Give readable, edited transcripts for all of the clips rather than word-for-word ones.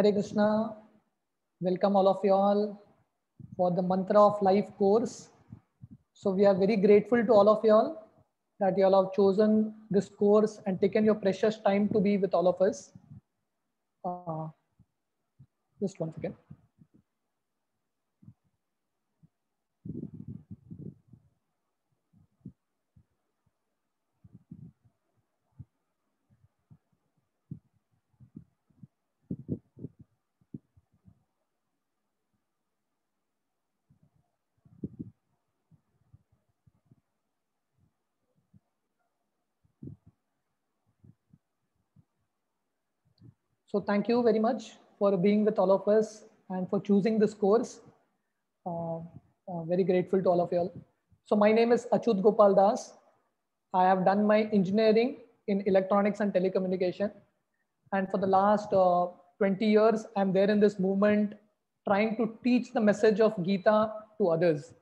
Hare Krishna, welcome all of you all for the Mantra of Life course. So we are very grateful to all of you all that you all have chosen this course and taken your precious time to be with all of us. Just one second. So thank you very much for being with all of us and for choosing this course. Very grateful to all of you all. So my name is Achut Gopal Das. I have done my engineering in electronics and telecommunication. And for the last 20 years, I'm there in this movement trying to teach the message of Gita to others.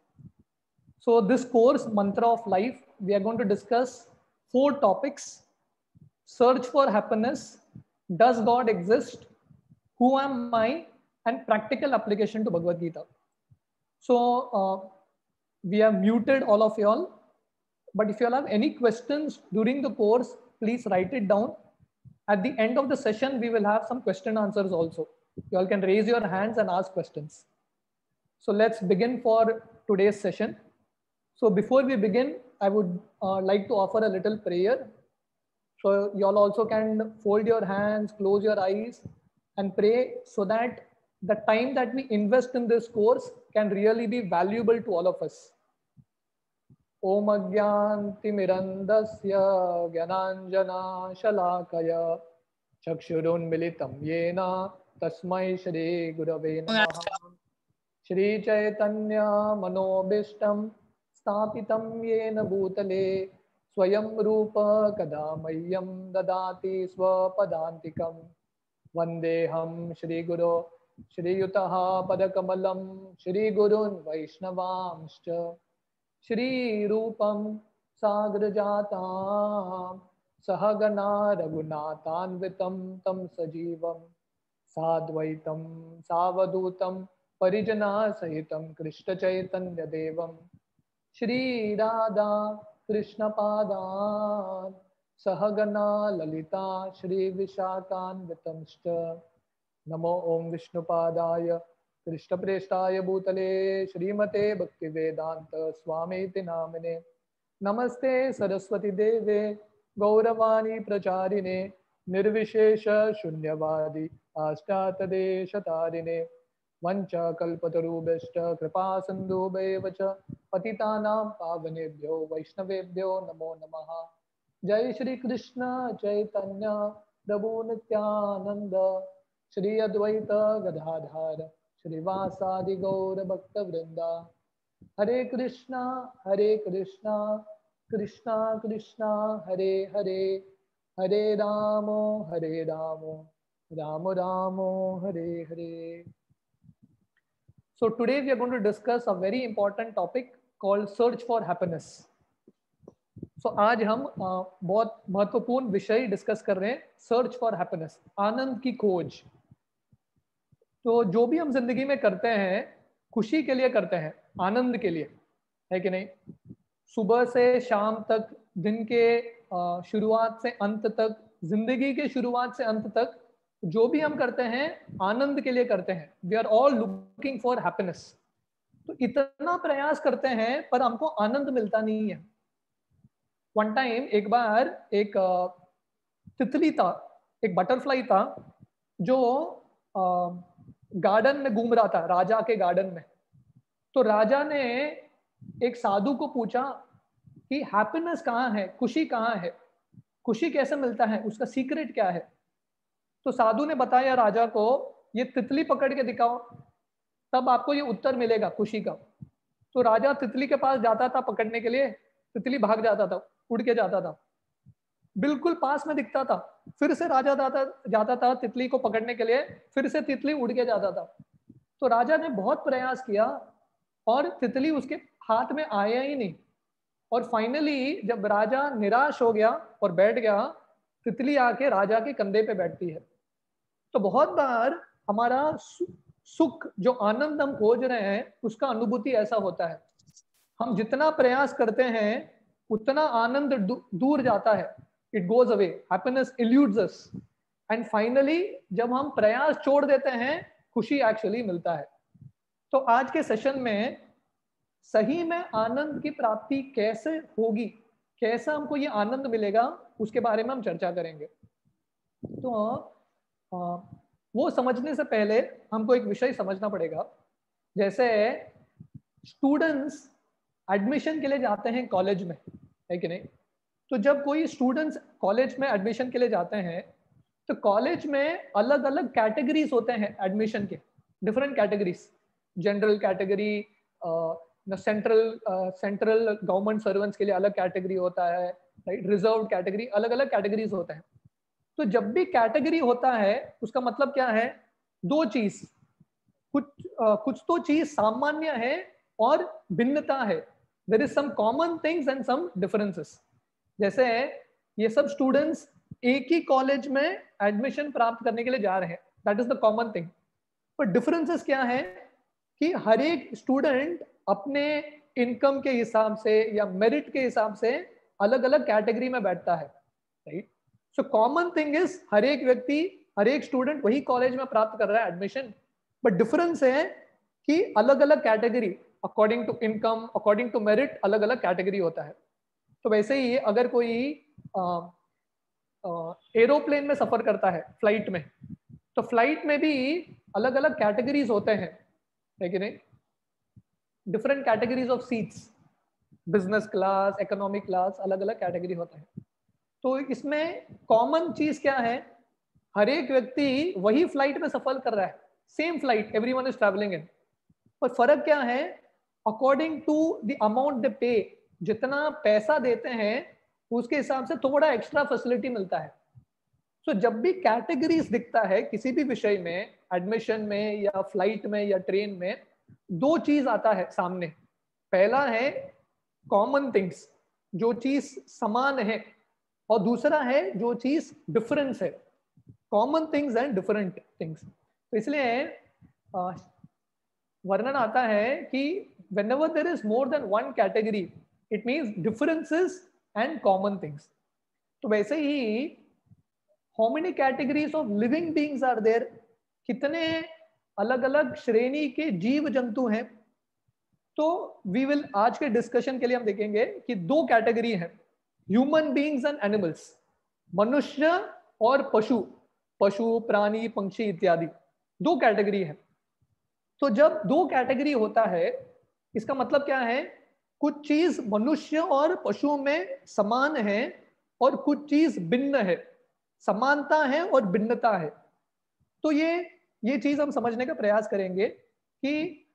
So this course, Mantra of Life, we are going to discuss 4 topics: search for happiness, does God exist, who am I, and practical application to Bhagavad Gita. So we have muted all of y'all, but if you all have any questions during the course, please write it down. At the end of the session, we will have some question answers also. You all can raise your hands and ask questions. So let's begin for today's session. So before we begin, I would like to offer a little prayer. So you all also can fold your hands, close your eyes and pray so that the time that we invest in this course can really be valuable to all of us. Om Agyantimirandasya Gyananjana Shalakaya Chakshurunmilitam Yena Tasmai Shri Gurave Namaha Shri Chaitanya Manobishtam Stapitam Yena Bhutale Swayam Rupa Kadamayyam Dadati Swapadantikam Vandeham Shri Guru Shri Yutaha Padakamalam Shri Gurun Vaishnavamscha Shri Rupam Sagrajatam Sahagana Raghunathanvitam Tam Sajivam Sadvaitam Savadutam Parijana Sahitam Krishna Chaitanya Devam Shri Radha Krishna Padan Sahagana Lalita Shri Vishakan Vitamshta Namo Om Vishnu Padaya Krishna Preshtaya Bhutale Shrimate Bhakti Vedanta Swamiti Namine Namaste Saraswati Deve Gauravani Pracharine Nirvishesha Shunyavadi Ashtatadeshatarine Vancha Kalpatarubhishta Kripa Sindhubhaivacha Patitanam Pavanebhyo Vaishnavebhyo Namo Namaha Jai Shri Krishna Chaitanya Prabhu Nityananda Shri Advaita Gadadhara Shrivasadi Gaura Bhakta Vrinda Hare Krishna Krishna Krishna Hare Hare Hare Ramo Ramo Ramo Hare Hare. So today we are going to discuss a very important topic called search for happiness. So आज हम बहुत महत्वपूर्ण विषय discuss कर रहे हैं, search for happiness, आनंद की खोज। तो जो भी हम जिंदगी में करते हैं खुशी के लिए करते हैं, आनंद के लिए, है कि नहीं? सुबह से शाम तक, दिन के शुरुआत से अंत तक, जिंदगी के शुरुआत से अंत तक जो भी हम करते हैं आनंद के लिए करते हैं। We are all looking for happiness. तो इतना प्रयास करते हैं पर हमको आनंद मिलता नहीं है। वन टाइम एक बार एक तितली था, एक बटरफ्लाई था जो गार्डन में घूम रहा था, राजा के गार्डन में। तो राजा ने एक साधु को पूछा कि हैप्पीनेस कहाँ है, खुशी कहाँ है, खुशी कैसे मिलता है, उसका सीक्रेट क्या है? तो साधु ने बताया राजा को, ये तितली पकड़ के दिखाओ तब आपको ये उत्तर मिलेगा खुशी का। तो राजा तितली के पास जाता था पकड़ने के लिए, तितली भाग जाता था, उड़ के जाता था, बिल्कुल पास में दिखता था। फिर से राजा जाता था तितली को पकड़ने के लिए, फिर से तितली उड़ के जाता था। तो राजा ने बहुत प्रयास किया और तितली उसके हाथ में आया ही नहीं। और फाइनली जब राजा निराश हो गया और बैठ गया, तितली आके राजा के कंधे पे बैठती है। तो बहुत बार हमारा सुख, जो आनंद हम खोज रहे हैं, उसका अनुभूति ऐसा होता है। हम जितना प्रयास करते हैं उतना आनंद दूर जाता है, it goes away, happiness eludes us, and finally जब हम प्रयास छोड़ देते हैं खुशी एक्चुअली मिलता है। तो आज के सेशन में सही में आनंद की प्राप्ति कैसे होगी, कैसा हमको ये आनंद मिलेगा, उसके बारे में हम चर्चा करेंगे। तो वो समझने से पहले हमको एक विषय समझना पड़ेगा। जैसे स्टूडेंट्स एडमिशन के लिए जाते हैं कॉलेज में, है कि नहीं? तो जब कोई स्टूडेंट्स कॉलेज में एडमिशन के लिए जाते हैं तो कॉलेज में अलग अलग कैटेगरीज होते हैं एडमिशन के, different categories, general category, central government servants के लिए अलग कैटेगरी होता है, राइट, रिजर्व कैटेगरी, अलग अलग कैटेगरीज होते हैं। तो जब भी कैटेगरी होता है उसका मतलब क्या है? दो चीज, कुछ तो चीज सामान्य है और भिन्नता है, there is some common things and some differences. जैसे ये सब स्टूडेंट्स एक ही कॉलेज में एडमिशन प्राप्त करने के लिए जा रहे हैं, that is the common thing. पर डिफरेंसेस क्या है कि हर एक स्टूडेंट अपने इनकम के हिसाब से या मेरिट के हिसाब से अलग अलग कैटेगरी में बैठता है, right? So common thing is हर एक व्यक्ति, हर एक स्टूडेंट वही कॉलेज में प्राप्त कर रहा है एडमिशन, बट डिफरेंस है कि अलग अलग category, according to income, according to merit, अलग अलग कैटेगरी होता है। तो वैसे ही अगर कोई एरोप्लेन में सफर करता है, फ्लाइट में, तो फ्लाइट में भी अलग अलग कैटेगरीज होते हैं, है कि नहीं? Different categories of seats, business class, economic class, अलग अलग कैटेगरी होते हैं। तो इसमें कॉमन चीज क्या है? हर एक व्यक्ति वही फ्लाइट में सफर कर रहा है, same flight, everyone is travelling in, पर फर्क क्या है? अकॉर्डिंग टू द अमाउंट दे पे, जितना पैसा देते हैं उसके हिसाब से थोड़ा एक्स्ट्रा फैसिलिटी मिलता है। तो जब भी कैटेगरीज दिखता है किसी भी विषय में, एडमिशन में या फ्लाइट में या ट्रेन में, दो चीज आता है सामने। पहला है कॉमन थिंग्स, जो चीज समान है, और दूसरा है जो चीज डिफरेंस है, common things and different things. तो इसलिए वर्णन आता है कि whenever there is more than one category, it means differences and common things. तो वैसे ही how many categories of living beings are there? कितने अलग अलग श्रेणी के जीव जंतु हैं? तो वी विल, आज के डिस्कशन के लिए हम देखेंगे कि दो कैटेगरी है, ह्यूमन बीइंग्स एंड एनिमल्स, मनुष्य और पशु, पशु प्राणी पंक्षी इत्यादि, दो कैटेगरी है। तो जब दो कैटेगरी होता है इसका मतलब क्या है? कुछ चीज मनुष्य और पशुओं में समान है और कुछ चीज भिन्न है, समानता है और भिन्नता है। तो ये चीज हम समझने का प्रयास करेंगे कि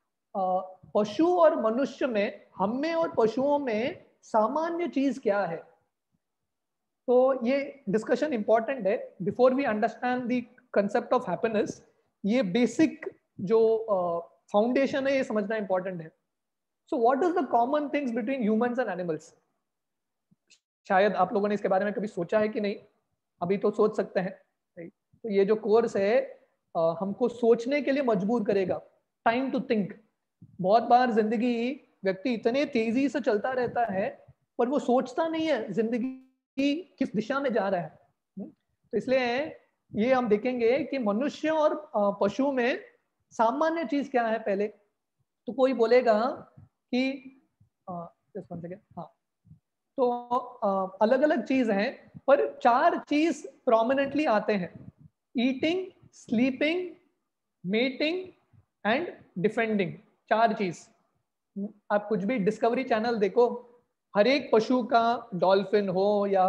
पशु और मनुष्य में, हम में और पशुओं में सामान्य चीज क्या है। तो ये डिस्कशन इंपॉर्टेंट है before we understand the concept of happiness. ये बेसिक जो फाउंडेशन है ये समझना इंपॉर्टेंट है। So what is the common things between humans and animals? शायद आप लोगों ने इसके बारे में कभी सोचा है कि नहीं? अभी तो सोच सकते हैं। तो ये जो कोर्स है हमको सोचने के लिए मजबूर करेगा, टाइम टू थिंक। बहुत बार जिंदगी, व्यक्ति इतने तेजी से चलता रहता है पर वो सोचता नहीं है जिंदगी किस दिशा में जा रहा है। तो इसलिए ये हम देखेंगे कि मनुष्य और पशु में सामान्य चीज क्या है। पहले तो कोई बोलेगा कि हाँ, तो अलग अलग चीज हैं पर चार चीज प्रोमिनेंटली आते हैं: eating, sleeping, mating and defending. चार चीज। आप कुछ भी डिस्कवरी चैनल देखो, हर एक पशु का, डॉल्फिन हो या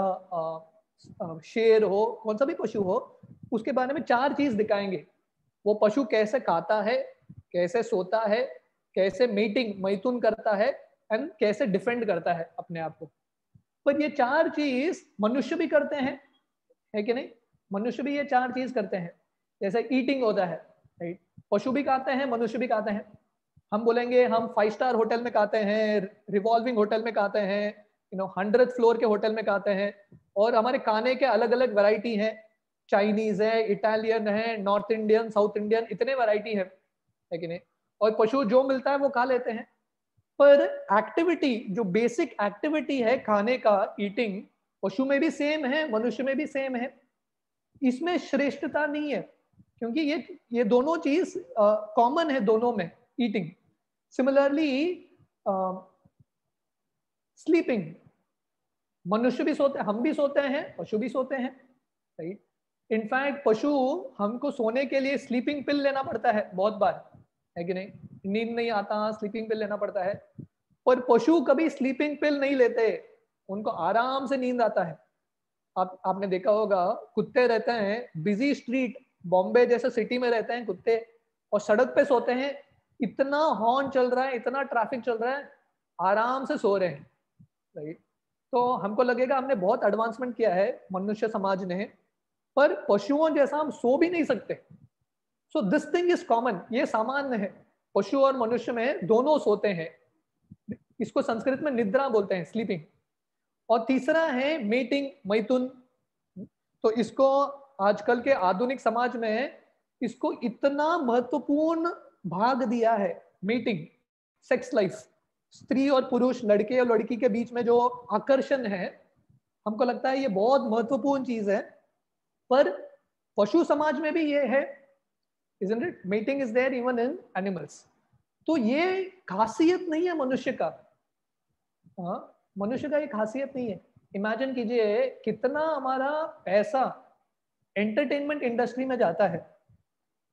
शेर हो, कौन सा भी पशु हो, उसके बारे में चार चीज दिखाएंगे। वो पशु कैसे खाता है, कैसे सोता है, कैसे मीटिंग, मैथुन करता है, एंड कैसे डिफेंड करता है अपने आप को। पर ये चार चीज मनुष्य भी करते हैं, है कि नहीं? मनुष्य भी ये चार चीज करते हैं। जैसे ईटिंग होता है, राइट? पशु भी खाते हैं, मनुष्य भी खाते हैं। हम बोलेंगे हम 5 स्टार होटल में खाते हैं, रिवॉल्विंग होटल में खाते हैं, 100th फ्लोर के होटल में खाते हैं, और हमारे खाने के अलग अलग वैरायटी हैं। चाइनीज है, इटालियन है, नॉर्थ इंडियन, साउथ इंडियन, इतने वैरायटी है कि नहीं। और पशु जो मिलता है वो खा लेते हैं। पर एक्टिविटी, जो बेसिक एक्टिविटी है खाने का, ईटिंग, पशु में भी सेम है, मनुष्य में भी सेम है। इसमें श्रेष्ठता नहीं है, क्योंकि ये दोनों चीज कॉमन है दोनों में, ईटिंग। सिमिलरली स्लीपिंग, मनुष्य भी सोते, हम भी सोते हैं, पशु भी सोते हैं, राइट। इनफैक्ट पशु, हमको सोने के लिए स्लीपिंग पिल लेना पड़ता है बहुत बार, है कि नहीं। नींद नहीं आता, स्लीपिंग पिल लेना पड़ता है। पर पशु कभी स्लीपिंग पिल नहीं लेते, उनको आराम से नींद आता है। आपने देखा होगा, कुत्ते रहते हैं बिजी स्ट्रीट, बॉम्बे जैसे सिटी में रहते हैं कुत्ते, और सड़क पे सोते हैं, इतना हॉर्न चल रहा है, इतना ट्रैफिक चल रहा है, आराम से सो रहे हैं, राइट। तो हमको लगेगा हमने बहुत एडवांसमेंट किया है मनुष्य समाज ने, पर पशुओं जैसा हम सो भी नहीं सकते। So this thing is common, ये सामान्य है, पशु और मनुष्य में दोनों सोते हैं। इसको संस्कृत में निद्रा बोलते हैं, स्लीपिंग। और तीसरा है मेटिंग, मैथुन। तो इसको आजकल के आधुनिक समाज में इसको इतना महत्वपूर्ण भाग दिया है, मीटिंग, सेक्स लाइफ, स्त्री और पुरुष, लड़के और लड़की के बीच में जो आकर्षण है, हमको लगता है ये बहुत महत्वपूर्ण चीज है। पर पशु समाज में भी ये है, isn't it? Mating is there even in animals. तो ये खासियत नहीं है मनुष्य का, हाँ, मनुष्य का ये खासियत नहीं है। इमेजिन कीजिए कितना हमारा पैसा एंटरटेनमेंट इंडस्ट्री में जाता है।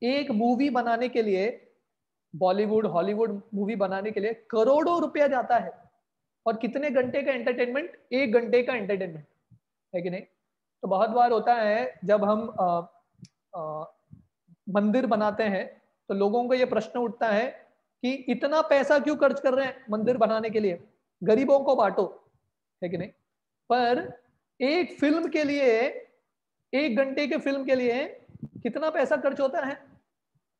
एक मूवी बनाने के लिए, बॉलीवुड हॉलीवुड मूवी बनाने के लिए करोड़ों रुपया जाता है, और कितने घंटे का एंटरटेनमेंट, 1 घंटे का एंटरटेनमेंट, है कि नहीं। तो बहुत बार होता है जब हम मंदिर बनाते हैं, तो लोगों को ये प्रश्न उठता है कि इतना पैसा क्यों खर्च कर रहे हैं मंदिर बनाने के लिए, गरीबों को बांटो, है कि नहीं। पर एक फिल्म के लिए, 1 घंटे के फिल्म के लिए कितना पैसा खर्च होता है,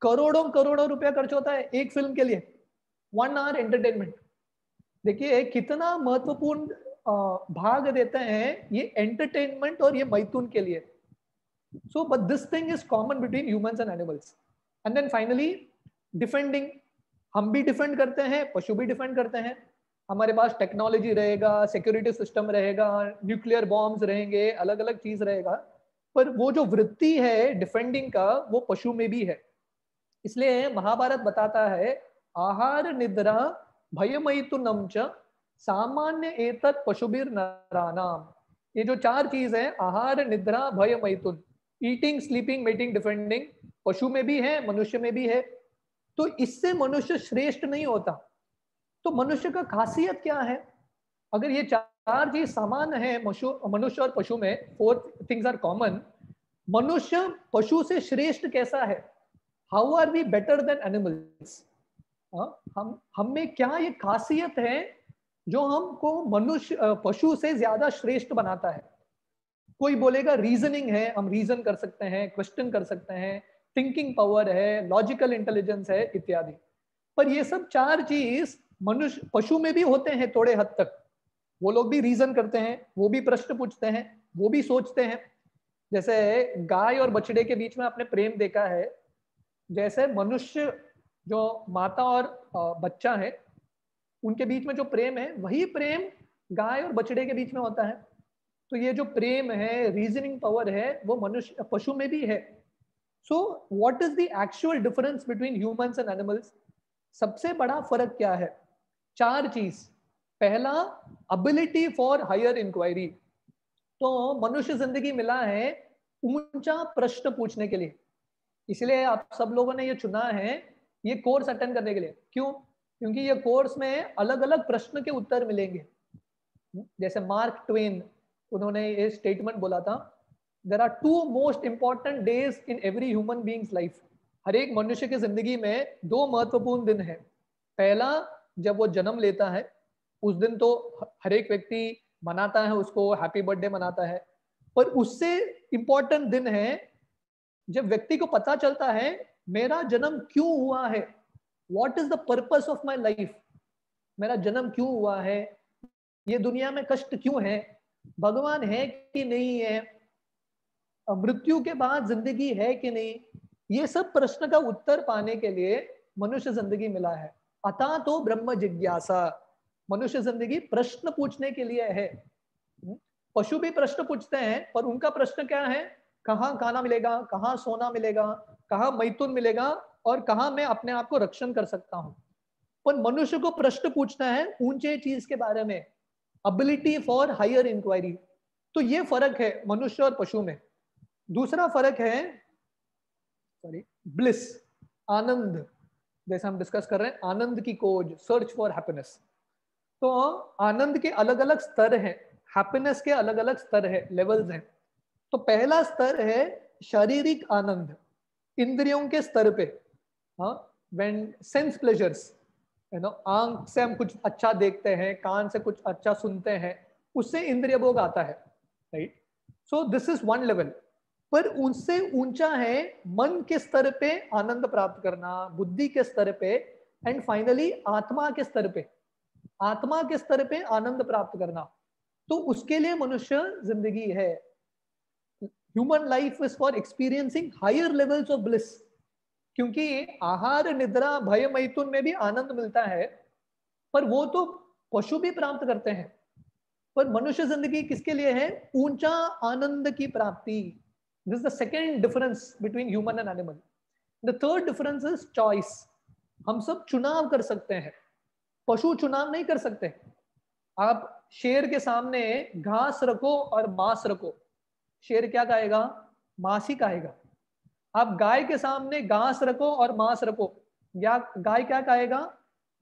करोड़ों करोड़ों रुपया खर्च होता है एक फिल्म के लिए, 1 आवर एंटरटेनमेंट। देखिए कितना महत्वपूर्ण भाग देते हैं ये एंटरटेनमेंट और ये मैथुन के लिए। So but this thing is common between humans and animals. And then finally defending, हम भी डिफेंड करते हैं, पशु भी डिफेंड करते हैं। हमारे पास टेक्नोलॉजी रहेगा, सिक्योरिटी सिस्टम रहेगा, न्यूक्लियर बॉम्ब्स रहेंगे, अलग अलग चीज रहेगा, पर वो जो वृत्ति है डिफेंडिंग का, वो पशु में भी है। इसलिए महाभारत बताता है, आहार निद्रा भयमैथुनम च सामान्य एतत् पशुभिर नरानाम। ये जो 4 चीज है, आहार निद्रा भय मैथुन, ईटिंग स्लीपिंग मेटिंग डिफेंडिंग, पशु में भी है, मनुष्य में भी है। तो इससे मनुष्य श्रेष्ठ नहीं होता। तो मनुष्य का खासियत क्या है? अगर ये 4 चीज समान है मनुष्य और पशु में, 4 थिंग्स आर कॉमन, मनुष्य पशु से श्रेष्ठ कैसा है? How are we better than animals? हम में क्या ये खासियत है जो हमको मनुष्य पशु से ज्यादा श्रेष्ठ बनाता है? कोई बोलेगा रीजनिंग है, हम रीजन कर सकते हैं, क्वेश्चन कर सकते हैं, थिंकिंग पावर है, लॉजिकल इंटेलिजेंस है, इत्यादि। पर ये सब 4 चीज मनुष्य पशु में भी होते हैं थोड़े हद तक। वो लोग भी रीजन करते हैं, वो भी प्रश्न पूछते हैं, वो भी सोचते हैं। जैसे गाय और बछड़े के बीच में आपने प्रेम देखा है, जैसे मनुष्य जो माता और बच्चा है उनके बीच में जो प्रेम है, वही प्रेम गाय और बछड़े के बीच में होता है। तो ये जो प्रेम है, रीजनिंग पावर है, वो मनुष्य पशु में भी है। So what is the actual difference between humans and animals? सबसे बड़ा फर्क क्या है? 4 चीज। पहला, अबिलिटी फॉर हायर इंक्वायरी। तो मनुष्य जिंदगी मिला है ऊंचा प्रश्न पूछने के लिए, इसलिए आप सब लोगों ने ये चुना है ये कोर्स अटेंड करने के लिए। क्यों? क्योंकि ये कोर्स में अलग अलग प्रश्न के उत्तर मिलेंगे। जैसे मार्क ट्वेन, उन्होंने ये स्टेटमेंट बोला था, there are 2 most important days in every human being's life. हर एक मनुष्य की जिंदगी में 2 महत्वपूर्ण दिन है। पहला, जब वो जन्म लेता है, उस दिन तो हर एक व्यक्ति मनाता है, उसको हैप्पी बर्थडे मनाता है। पर उससे इंपॉर्टेंट दिन है जब व्यक्ति को पता चलता है मेरा जन्म क्यों हुआ है, what is the purpose of my life, मेरा जन्म क्यों हुआ है, ये दुनिया में कष्ट क्यों है, भगवान है कि नहीं है, मृत्यु के बाद जिंदगी है कि नहीं, ये सब प्रश्न का उत्तर पाने के लिए मनुष्य जिंदगी मिला है। अतः तो ब्रह्म जिज्ञासा, मनुष्य जिंदगी प्रश्न पूछने के लिए है। पशु भी प्रश्न पूछते हैं, पर उनका प्रश्न क्या है, कहाँ खाना मिलेगा, कहाँ सोना मिलेगा, कहाँ मैथुन मिलेगा, और कहाँ मैं अपने आप को रक्षण कर सकता हूँ। पर मनुष्य को प्रश्न पूछना है ऊंचे चीज के बारे में, अबिलिटी फॉर हायर इंक्वायरी। तो ये फर्क है मनुष्य और पशु में। दूसरा फर्क है ब्लिस, आनंद। जैसे हम डिस्कस कर रहे हैं आनंद की खोज, सर्च फॉर हैप्पीनेस। तो आनंद के अलग अलग स्तर हैं, हैप्पीनेस के अलग अलग स्तर है, लेवल्स हैं। तो पहला स्तर है शारीरिक आनंद, इंद्रियों के स्तर पे। हाँ, व्हेन सेंस प्लेजर्स, आंख से हम कुछ अच्छा देखते हैं, कान से कुछ अच्छा सुनते हैं, उससे इंद्रिय भोग आता है, right. So this is one level. पर उनसे ऊंचा है मन के स्तर पे आनंद प्राप्त करना, बुद्धि के स्तर पे, एंड फाइनली आत्मा के स्तर पे, आत्मा के स्तर पे आनंद प्राप्त करना। तो उसके लिए मनुष्य जिंदगी है। Human life is for experiencing higher levels of bliss. क्योंकि आहार निद्रा भय मैथुन में भी आनंद मिलता है, पर वो तो पशु भी प्राप्त करते हैं। पर मनुष्य जिंदगी किसके लिए है, ऊंचा आनंद की प्राप्ति। This is the second difference between human and animal. The third difference is choice. हम सब चुनाव कर सकते हैं, पशु चुनाव नहीं कर सकते। आप शेर के सामने घास रखो और मांस रखो, शेर क्या खाएगा, मांस ही खाएगा। आप गाय के सामने घास रखो और मांस रखो, या गाय क्या खाएगा,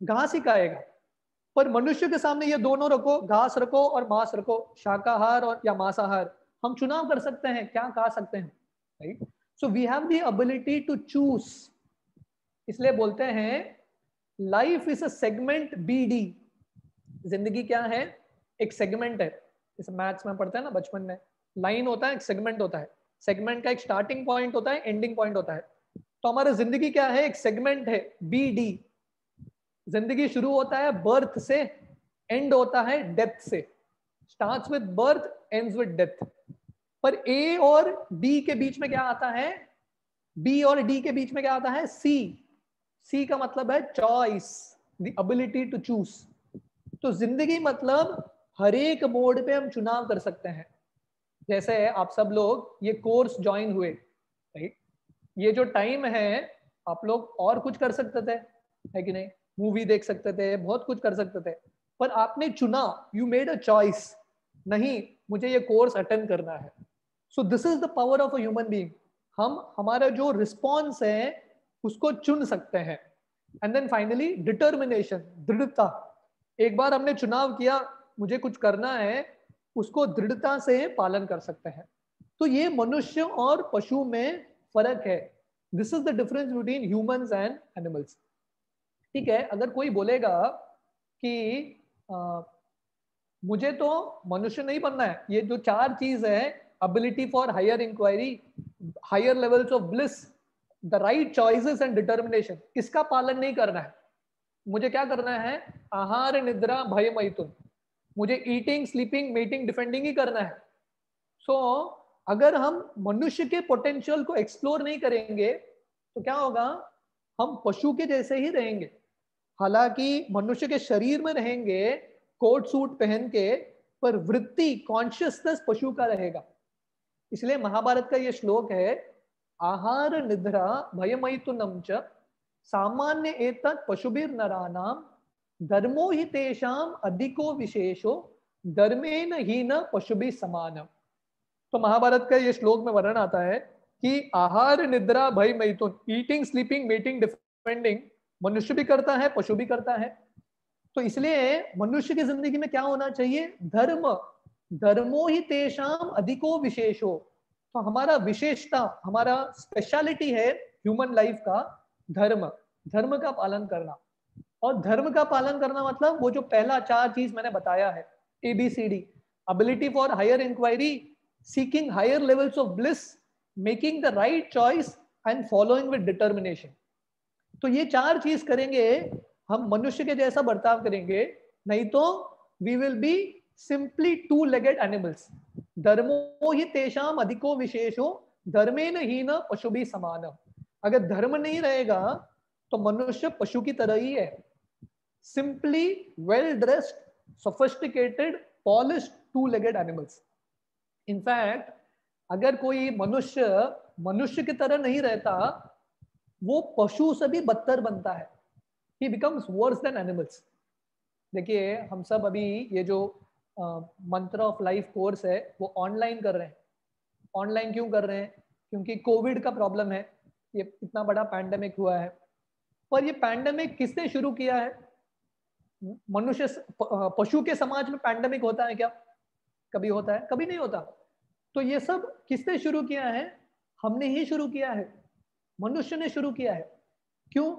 घास ही खाएगा। पर मनुष्य के सामने ये दोनों रखो, घास रखो और मांस रखो, शाकाहार और या मांसाहार, हम चुनाव कर सकते हैं क्या खा सकते हैं, right. So we have the ability to choose. इसलिए बोलते हैं life is a segment BD. जिंदगी क्या है, एक सेगमेंट है। जैसे मैथ्स में पढ़ते हैं ना बचपन में, लाइन होता है, एक सेगमेंट होता है। सेगमेंट का एक स्टार्टिंग पॉइंट होता है, एंडिंग पॉइंट होता है। तो हमारा जिंदगी क्या है, एक सेगमेंट है, बी डी। जिंदगी शुरू होता है बर्थ से, एंड होता है डेथ से। Starts with birth, ends with death. पर ए और डी के बीच में क्या आता है, बी और डी के बीच में क्या आता है, सी। सी का मतलब है choice, the ability to choose. तो जिंदगी मतलब हर एक मोड पे हम चुनाव कर सकते हैं। जैसे आप सब लोग ये कोर्स ज्वाइन हुए, राइट, ये जो टाइम है आप लोग और कुछ कर सकते थे, है कि नहीं, मूवी देख सकते थे, बहुत कुछ कर सकते थे, पर आपने चुना, यू मेड अ चॉइस, नहीं मुझे ये कोर्स अटेंड करना है। So this is the power of a human being. हम हमारा जो रिस्पॉन्स है उसको चुन सकते हैं। एंड देन फाइनली डिटर्मिनेशन, दृढ़ता। एक बार हमने चुनाव किया मुझे कुछ करना है, उसको दृढ़ता से पालन कर सकते हैं। तो ये मनुष्य और पशु में फर्क है। This is the difference between humans and animals. ठीक है, अगर कोई बोलेगा कि मुझे तो मनुष्य नहीं बनना है, ये जो चार चीज है, ability for higher inquiry, higher levels of bliss, the right choices and determination, इसका पालन नहीं करना है, मुझे क्या करना है, आहार निद्रा भय मैथुन, मुझे ईटिंग स्लीपिंग मेटिंग डिफेंडिंग ही करना है। सो अगर हम मनुष्य के पोटेंशियल को एक्सप्लोर नहीं करेंगे तो क्या होगा, हम पशु के जैसे ही रहेंगे। हालांकि मनुष्य के शरीर में रहेंगे कोट सूट पहन के, पर वृत्ति कॉन्शियसनेस पशु का रहेगा। इसलिए महाभारत का ये श्लोक है, आहार निद्रा भयमैथुनम च सामान्य एतत् पशुभिर नरानाम धर्मो हि तेषाम अधिको विशेषो धर्मेन ही न पशुभि समानम। तो महाभारत का ये श्लोक में वर्णन आता है कि आहार निद्रा भय मैथुन, ईटिंग स्लीपिंग मेटिंग डिफेंडिंग, मनुष्य भी करता है पशु भी करता है। तो इसलिए मनुष्य की जिंदगी में क्या होना चाहिए, धर्म, धर्मो ही तेषाम अधिको विशेषो। तो हमारा विशेषता, हमारा स्पेशलिटी है ह्यूमन लाइफ का धर्म, धर्म का पालन करना। और धर्म का पालन करना मतलब वो जो पहला चार चीज मैंने बताया है, ABCD, ability for higher inquiry, seeking higher levels of bliss, making the right choice and following with determination. तो ये चार चीज करेंगे हम मनुष्य के जैसा बर्ताव करेंगे, नहीं तो we will be simply two legged animals. धर्मो ही तेषाम अधिको विशेषो धर्मेन हीन पशु भी समान। अगर धर्म नहीं रहेगा तो मनुष्य पशु की तरह ही है, simply well dressed, sophisticated, polished, two legged animals. In fact अगर कोई मनुष्य मनुष्य की तरह नहीं रहता, वो पशु से भी बदतर बनता है। He becomes worse than animals. देखिए हम सब अभी ये जो मंत्र ऑफ लाइफ कोर्स है वो ऑनलाइन कर रहे हैं। ऑनलाइन क्यों कर रहे हैं? क्योंकि कोविड का प्रॉब्लम है, ये इतना बड़ा पैंडेमिक हुआ है। पर ये पैंडेमिक किसने शुरू किया है? मनुष्य, पशु के समाज में पैंडेमिक होता है क्या? कभी होता है? कभी नहीं होता। तो ये सब किसने शुरू किया है? हमने ही शुरू किया है, मनुष्य ने शुरू किया है। क्यों?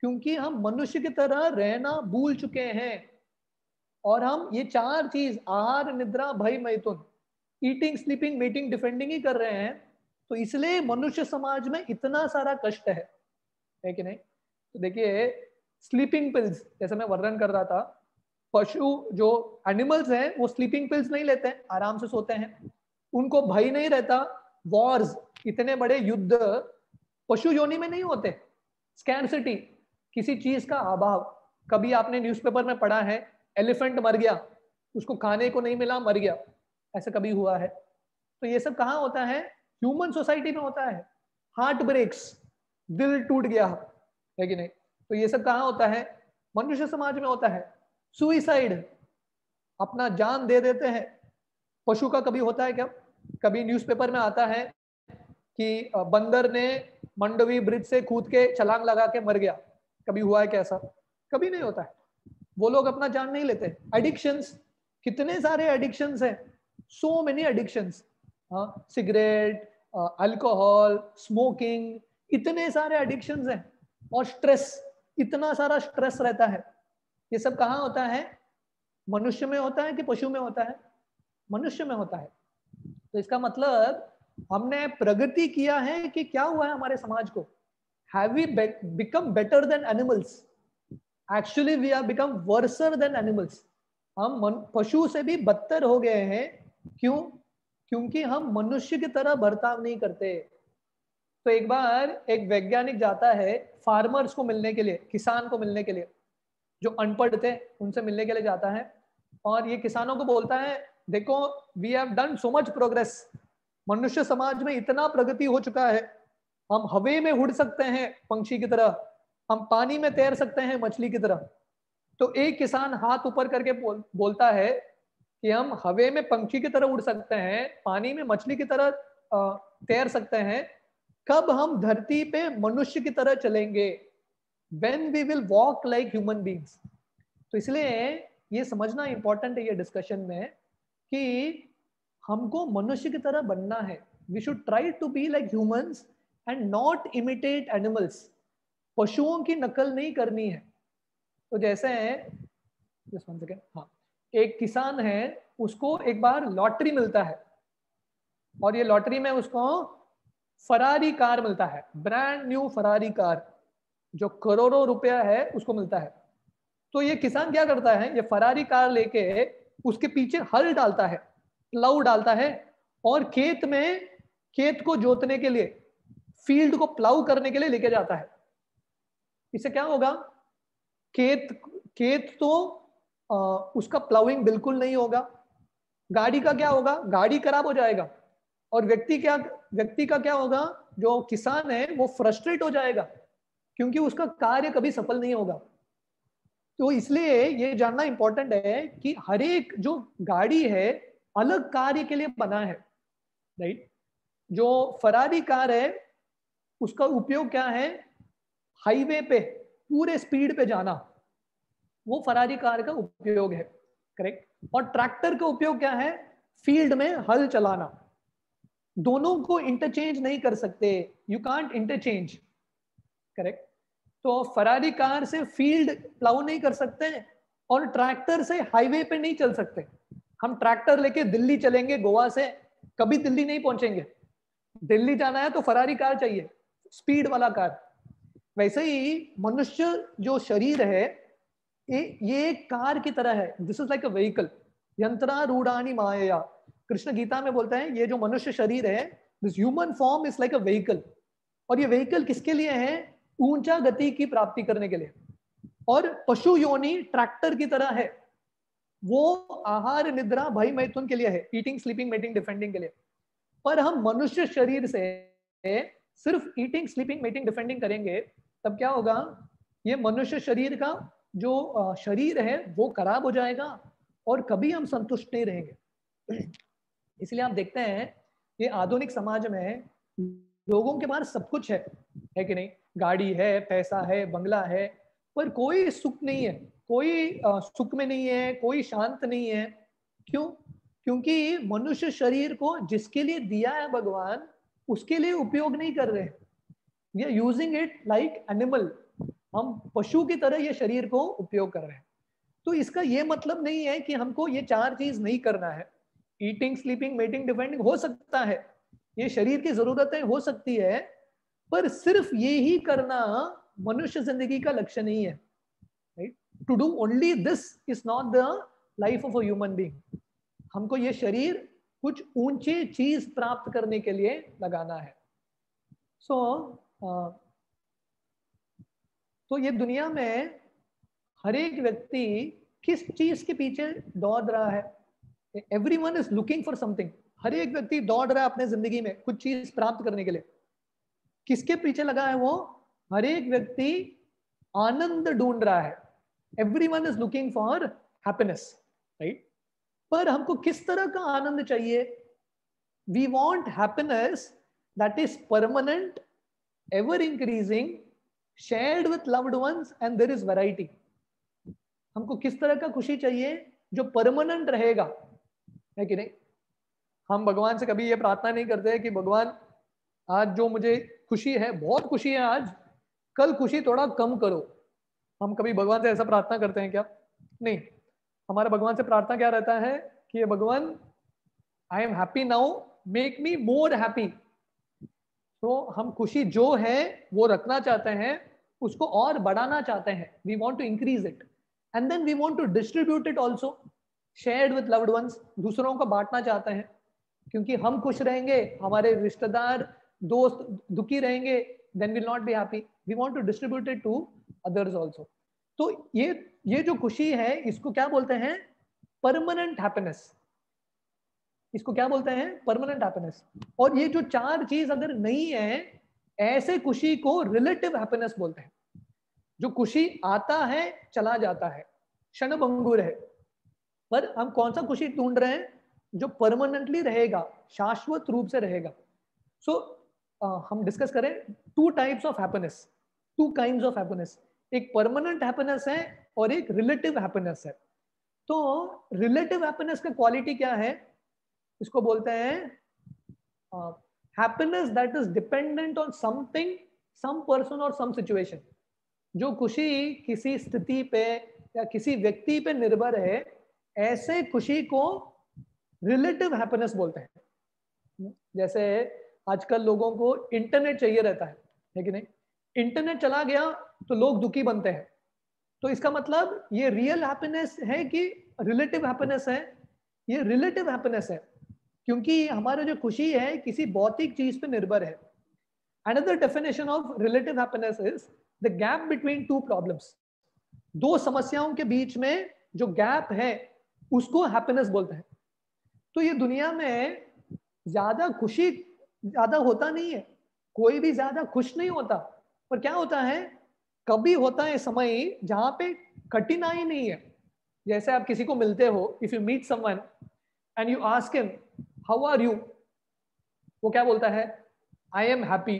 क्योंकि हम मनुष्य की तरह रहना भूल चुके हैं और हम ये चार चीज, आहार, निद्रा, भय, मैथुन, ईटिंग, स्लीपिंग, मीटिंग, डिफेंडिंग ही कर रहे हैं। तो इसलिए मनुष्य समाज में इतना सारा कष्ट है कि नहीं? तो देखिए स्लीपिंग पिल्स, जैसे मैं वर्णन कर रहा था, पशु जो एनिमल्स हैं वो स्लीपिंग पिल्स नहीं लेते हैं, आराम से सोते हैं, उनको भय नहीं रहता। वॉर्स, इतने बड़े युद्ध पशु योनि में नहीं होते। स्कैर्सिटी, किसी चीज का अभाव। कभी आपने न्यूज़पेपर में पढ़ा है एलिफेंट मर गया, उसको खाने को नहीं मिला, मर गया, ऐसा कभी हुआ है? तो ये सब कहाँ होता है? ह्यूमन सोसाइटी में होता है। हार्ट ब्रेक्स, दिल टूट गया है कि नहीं? तो ये सब कहाँ होता है? मनुष्य समाज में होता है। सुइसाइड, अपना जान दे देते हैं, पशु का कभी होता है क्या? कभी न्यूज़पेपर में आता है कि बंदर ने मंडवी ब्रिज से कूद के छलांग लगा के मर गया, कभी हुआ है क्या ऐसा? कभी नहीं होता है। वो लोग अपना जान नहीं लेते। एडिक्शंस, कितने सारे एडिक्शंस हैं, सो मेनी एडिक्शंस। हाँ, सिगरेट, अल्कोहल, स्मोकिंग, इतने सारे एडिक्शंस हैं। और स्ट्रेस, इतना सारा स्ट्रेस रहता है। ये सब कहाँ होता है? मनुष्य में होता है कि पशु में होता है? मनुष्य में होता है। तो इसका मतलब हमने प्रगति किया है कि क्या हुआ है हमारे समाज को? Have we become better than animals? Actually we have become worse than animals. हम पशु से भी बदतर हो गए हैं। क्यों? क्योंकि हम मनुष्य की तरह बर्ताव नहीं करते। तो एक बार एक वैज्ञानिक जाता है फार्मर्स को मिलने के लिए, किसान को मिलने के लिए, जो अनपढ़ थे उनसे मिलने के लिए जाता है, और ये किसानों को बोलता है, देखो we have done so much progress, मनुष्य समाज में इतना प्रगति हो चुका है, हम हवा में उड़ सकते हैं पंछी की तरह, हम पानी में तैर सकते हैं मछली की तरह। तो एक किसान हाथ ऊपर करके बोलता है कि हम हवा में पंछी की तरह उड़ सकते हैं, पानी में मछली की तरह तैर सकते हैं, कब हम धरती पे मनुष्य की तरह चलेंगे? When we will walk like human beings. तो इसलिए ये समझना इंपॉर्टेंट है ये डिस्कशन में कि हमको मनुष्य की तरह बनना है। We should try to be like humans and not imitate animals. पशुओं की नकल नहीं करनी है। तो जैसे जस्ट वन सेकेंड, हाँ, एक किसान है, उसको एक बार लॉटरी मिलता है और ये लॉटरी में उसको फरारी कार मिलता है, ब्रांड न्यू फरारी कार, जो करोड़ों रुपया है उसको मिलता है। तो ये किसान क्या करता है, ये फरारी कार लेके उसके पीछे हल डालता है, प्लाऊ डालता है, और खेत को जोतने के लिए, फील्ड को प्लाऊ करने के लिए लेके जाता है। इससे क्या होगा? खेत तो उसका प्लाउइंग बिल्कुल नहीं होगा। गाड़ी का क्या होगा? गाड़ी खराब हो जाएगा। और व्यक्ति का क्या होगा? जो किसान है वो फ्रस्ट्रेट हो जाएगा, क्योंकि उसका कार्य कभी सफल नहीं होगा। तो इसलिए ये जानना इंपॉर्टेंट है कि हर एक जो गाड़ी है अलग कार्य के लिए बना है, राइट? जो फरारी कार है उसका उपयोग क्या है? हाईवे पे पूरे स्पीड पे जाना, वो फरारी कार का उपयोग है, करेक्ट? और ट्रैक्टर का उपयोग क्या है? फील्ड में हल चलाना। दोनों को इंटरचेंज नहीं कर सकते, यू कांट इंटरचेंज, करेक्ट? तो फरारी कार से फील्ड प्लाउ नहीं कर सकते और ट्रैक्टर से हाईवे पे नहीं चल सकते। हम ट्रैक्टर लेके दिल्ली चलेंगे, गोवा से कभी दिल्ली नहीं पहुंचेंगे। दिल्ली जाना है तो फरारी कार चाहिए, स्पीड वाला कार। वैसे ही मनुष्य जो शरीर है ये एक कार की तरह है। This is like a vehicle. यंत्रारूढ़ानि मायया कृष्ण गीता में बोलता है ये जो मनुष्य शरीर है, this human form is like a vehicle, और ये व्हीकल किसके लिए है? ऊंचा गति की प्राप्ति करने के लिए। और पशु योनि ट्रैक्टर की तरह है, वो आहार निद्रा भय मैथुन के लिए है, ईटिंग स्लीपिंग मेटिंग डिफेंडिंग के लिए। पर हम मनुष्य शरीर से सिर्फ ईटिंग स्लीपिंग मेटिंग डिफेंडिंग करेंगे, तब क्या होगा? ये मनुष्य शरीर का जो शरीर है वो खराब हो जाएगा और कभी हम संतुष्ट नहीं रहेंगे। इसलिए आप देखते हैं ये आधुनिक समाज में लोगों के पास सब कुछ है कि नहीं? गाड़ी है, पैसा है, बंगला है, पर कोई सुख नहीं है, कोई सुख में नहीं है, कोई शांत नहीं है। क्यों? क्योंकि मनुष्य शरीर को जिसके लिए दिया है भगवान, उसके लिए उपयोग नहीं कर रहे। We are using it like animal, हम पशु की तरह ये शरीर को उपयोग कर रहे हैं। तो इसका ये मतलब नहीं है कि हमको ये चार चीज नहीं करना है। ईटिंग स्लीपिंग मेटिंग डिफेंडिंग हो सकता है, ये शरीर की जरूरतें हो सकती है, पर सिर्फ ये ही करना मनुष्य जिंदगी का लक्ष्य नहीं है। Right? To do only this is not the life of a human being. हमको ये शरीर कुछ ऊंची चीज प्राप्त करने के लिए लगाना है। तो ये दुनिया में हर एक व्यक्ति किस चीज के पीछे दौड़ रहा है? Everyone is looking for something. हर एक व्यक्ति दौड़ रहा है अपने जिंदगी में कुछ चीज प्राप्त करने के लिए। किसके पीछे लगा है वो? हर एक व्यक्ति आनंद ढूंढ रहा है। Everyone is looking for happiness, right? पर हमको किस तरह का आनंद चाहिए? We want happiness that is permanent, ever increasing, shared with loved ones, and there is variety. हमको किस तरह का खुशी चाहिए जो परमानेंट रहेगा, है कि नहीं? हम भगवान से कभी ये प्रार्थना नहीं करते कि भगवान आज जो मुझे खुशी है, बहुत खुशी है आज, कल खुशी थोड़ा कम करो। हम कभी भगवान से ऐसा प्रार्थना करते हैं क्या? नहीं। हमारा भगवान से प्रार्थना क्या रहता है कि ये भगवान, आई am happy now, make me more happy. तो हम खुशी जो है वो रखना चाहते हैं, उसको और बढ़ाना चाहते हैं। We want to increase it and then we want to distribute it also, shared with loved ones. दूसरों को बांटना चाहते हैं, क्योंकि हम खुश रहेंगे, हमारे रिश्तेदार दोस्त दुखी रहेंगे, then will not be happy. We want to distribute it to others also. तो ये जो खुशी है, इसको क्या बोलते हैं? Permanent happiness. इसको क्या बोलते हैं? Permanent happiness. और ये जो चार चीज अगर नहीं है, ऐसे खुशी को रिलेटिव हैप्पीनेस बोलते हैं। जो खुशी आता है चला जाता है, क्षणभंगुर है, पर हम कौन सा खुशी ढूंढ रहे हैं? जो परमानेंटली रहेगा, शाश्वत रूप से रहेगा। सो हम डिस्कस करें to types of happiness, two kinds of happiness. एक परमानेंट हैप्पीनेस है और एक रिलेटिव हैप्पीनेस है। तो रिलेटिव हैप्पीनेस का क्वालिटी क्या है? इसको बोलते हैं happiness that is dependent on something, some person और सम सिचुएशन। जो खुशी किसी स्थिति पे या किसी व्यक्ति पे निर्भर है, ऐसे खुशी को रिलेटिव हैप्पीनेस बोलते हैं। जैसे आजकल लोगों को इंटरनेट चाहिए रहता है कि नहीं? इंटरनेट चला गया तो लोग दुखी बनते हैं। तो इसका मतलब ये रियल हैप्पीनेस है कि रिलेटिव हैप्पीनेस है? ये रिलेटिव हैप्पीनेस है, क्योंकि हमारा जो खुशी है किसी भौतिक चीज पे निर्भर है। Another definition of relative happiness is the gap between two problems. दो समस्याओं के बीच में जो गैप है उसको हैप्पीनेस बोलते हैं। तो ये दुनिया में ज्यादा खुशी ज्यादा होता नहीं है, कोई भी ज्यादा खुश नहीं होता। पर क्या होता है, कभी होता है समय जहां पे कठिनाई नहीं है। जैसे आप किसी को मिलते हो, if you meet someone and you ask him how are you, वो क्या बोलता है? I am happy,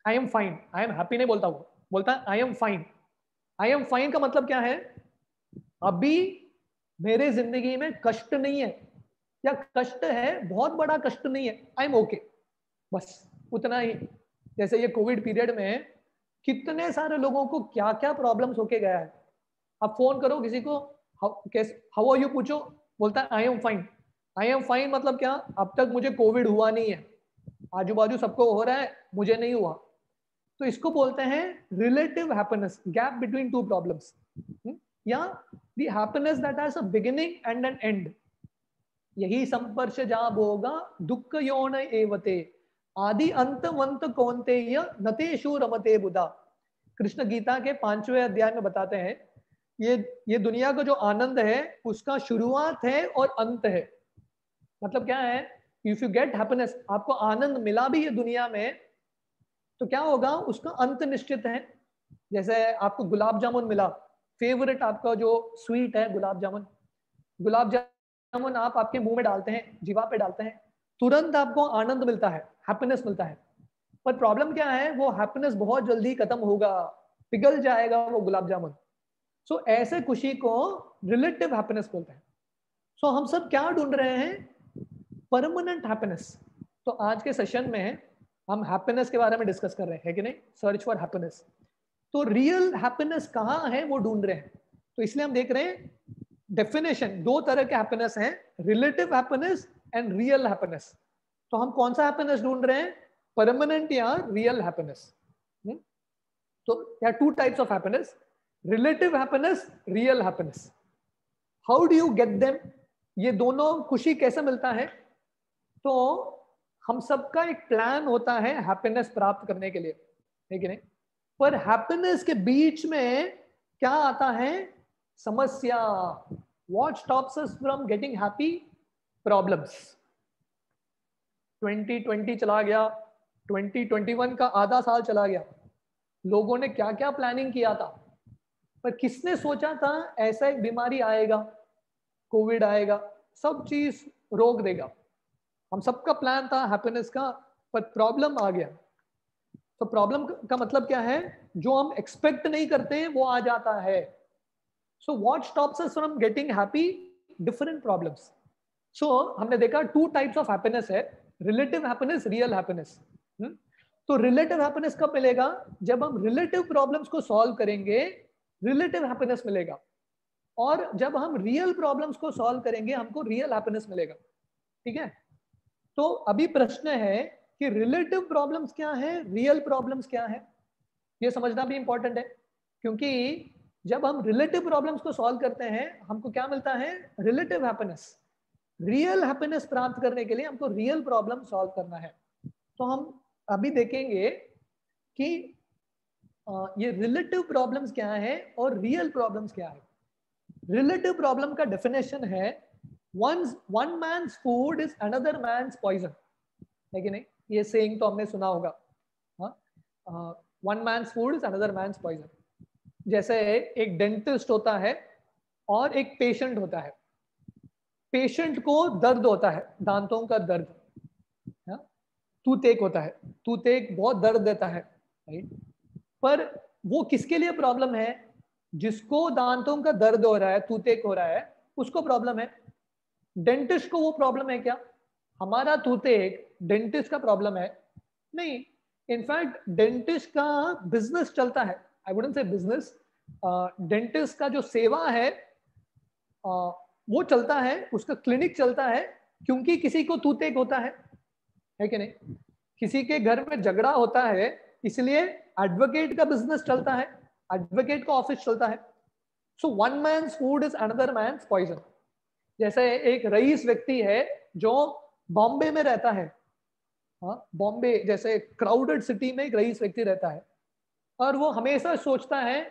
I am fine. I am happy नहीं बोलता, वो बोलता है I am fine. I am fine का मतलब क्या है? अभी मेरे जिंदगी में कष्ट नहीं है, या कष्ट है बहुत बड़ा कष्ट नहीं है, आई एम ओके, बस उतना ही। जैसे ये कोविड पीरियड में कितने सारे लोगों को क्या क्या प्रॉब्लम्स होके गया है। आप फोन करो किसी को, हाउ आर यू पूछो, बोलता है I am fine. I am fine मतलब क्या? अब तक मुझे कोविड हुआ नहीं है, आजू बाजू सबको हो रहा है, मुझे नहीं हुआ। तो इसको बोलते हैं relative happiness, gap between two problems, या the happiness that has a beginning and an end. यही संपर्श जा भोगा दुख योन एवते आदि अंत वंत कौन्तेय नतेषु रमते बुधा। कृष्ण गीता के 5वें अध्याय में बताते हैं ये दुनिया का जो आनंद है उसका शुरुआत है और अंत है। मतलब क्या है, इफ यू गेट हैप्पीनेस, आपको आनंद मिला भी है दुनिया में, तो क्या होगा, उसका अंत निश्चित है। जैसे आपको गुलाब जामुन मिला, फेवरेट आपका जो स्वीट है गुलाब जामुन, गुलाब जामुन आप आपके मुंह में डालते हैं, जीवा पे डालते हैं, तुरंत आपको आनंद मिलता है, हैप्पीनेस मिलता है। पर प्रॉब्लम क्या है, वो हैप्पीनेस बहुत जल्दी खत्म होगा, पिघल जाएगा वो गुलाब जामुन। सो ऐसे खुशी को रिलेटिव हैप्पीनेस बोलते हैं। सो हम सब क्या ढूंढ रहे हैं, परमानेंट हैप्पीनेस। तो आज के सेशन में हम हैप्पीनेस के बारे में डिस्कस कर रहे हैं, है कि नहीं, सर्च फॉर हैप्पीनेस। तो रियल हैप्पीनेस कहाँ है वो ढूंढ रहे हैं। तो इसलिए हम देख रहे हैं डेफिनेशन, दो तरह के हैप्पीनेस हैं, relative happiness and real happiness. तो हम कौन सा हैप्पीनेस ढूंढ रहे हैं, परमानेंट या रियल हैप्पीनेस। तो there are two types of happiness, relative happiness, real happiness. How do you get them? ये दोनों खुशी कैसे मिलता है। तो हम सबका एक प्लान होता है हैप्पीनेस प्राप्त करने के लिए, है कि नहीं। पर हैप्पीनेस के बीच में क्या आता है, समस्या। What stops us from getting happy? Problems. 2020 चला गया, 2021 का आधा साल चला गया, लोगों ने क्या क्या प्लानिंग किया था, पर किसने सोचा था ऐसा एक बीमारी आएगा, कोविड आएगा, सब चीज रोक देगा। हम सबका प्लान था हैप्पीनेस का, पर प्रॉब्लम आ गया। तो प्रॉब्लम का मतलब क्या है, जो हम एक्सपेक्ट नहीं करते वो आ जाता है। So what stops us from getting happy, different problems. So हमने देखा टू टाइप्स ऑफ हैप्पीनेस है, रिलेटिव हैप्पीनेस, रियल हैप्पीनेस। तो रिलेटिव हैप्पीनेस कब मिलेगा, जब हम रिलेटिव प्रॉब्लम्स को सॉल्व करेंगे, रिलेटिव हैप्पीनेस मिलेगा। और जब हम रियल प्रॉब्लम्स को सॉल्व करेंगे, हमको रियल हैप्पीनेस मिलेगा। ठीक है। तो अभी प्रश्न है कि रिलेटिव प्रॉब्लम्स क्या है, रियल प्रॉब्लम्स क्या है, ये समझना भी इंपॉर्टेंट है। क्योंकि जब हम रिलेटिव प्रॉब्लम्स को सॉल्व करते हैं, हमको क्या मिलता है, रिलेटिव हैप्पीनेस। रियल हैप्पीनेस प्राप्त करने के लिए हमको रियल प्रॉब्लम सॉल्व करना है। तो हम अभी देखेंगे कि ये रिलेटिव प्रॉब्लम्स क्या है और रियल प्रॉब्लम्स क्या है। रिलेटिव प्रॉब्लम का डेफिनेशन है, one man's food is another man's poison, है कि नहीं। ये सेइंग तो हमने सुना होगा, one man's food is another man's poison. जैसे एक डेंटिस्ट होता है और एक पेशेंट होता है। पेशेंट को दर्द होता है, दांतों का दर्द, टूथ एक होता है, टूथ एक बहुत दर्द देता है, राइट। पर वो किसके लिए प्रॉब्लम है, जिसको दांतों का दर्द हो रहा है, टूथ एक हो रहा है, उसको प्रॉब्लम है। डेंटिस्ट को वो प्रॉब्लम है क्या, हमारा टूथ एक डेंटिस्ट का प्रॉब्लम है? नहीं। इनफैक्ट डेंटिस्ट का बिजनेस चलता है, I wouldn't say business, dentist का जो सेवा है वो चलता है, उसका क्लिनिक चलता है, क्योंकि किसी को टूथ एक होता है कि नहीं। किसी के घर में झगड़ा होता है, इसलिए एडवोकेट का बिजनेस चलता है, एडवोकेट का ऑफिस चलता है। So one man's food is another man's poison. जैसे एक रईस व्यक्ति है जो बॉम्बे में रहता है, बॉम्बे जैसे क्राउडेड सिटी में एक रईस व्यक्ति रहता है, और वो हमेशा सोचता है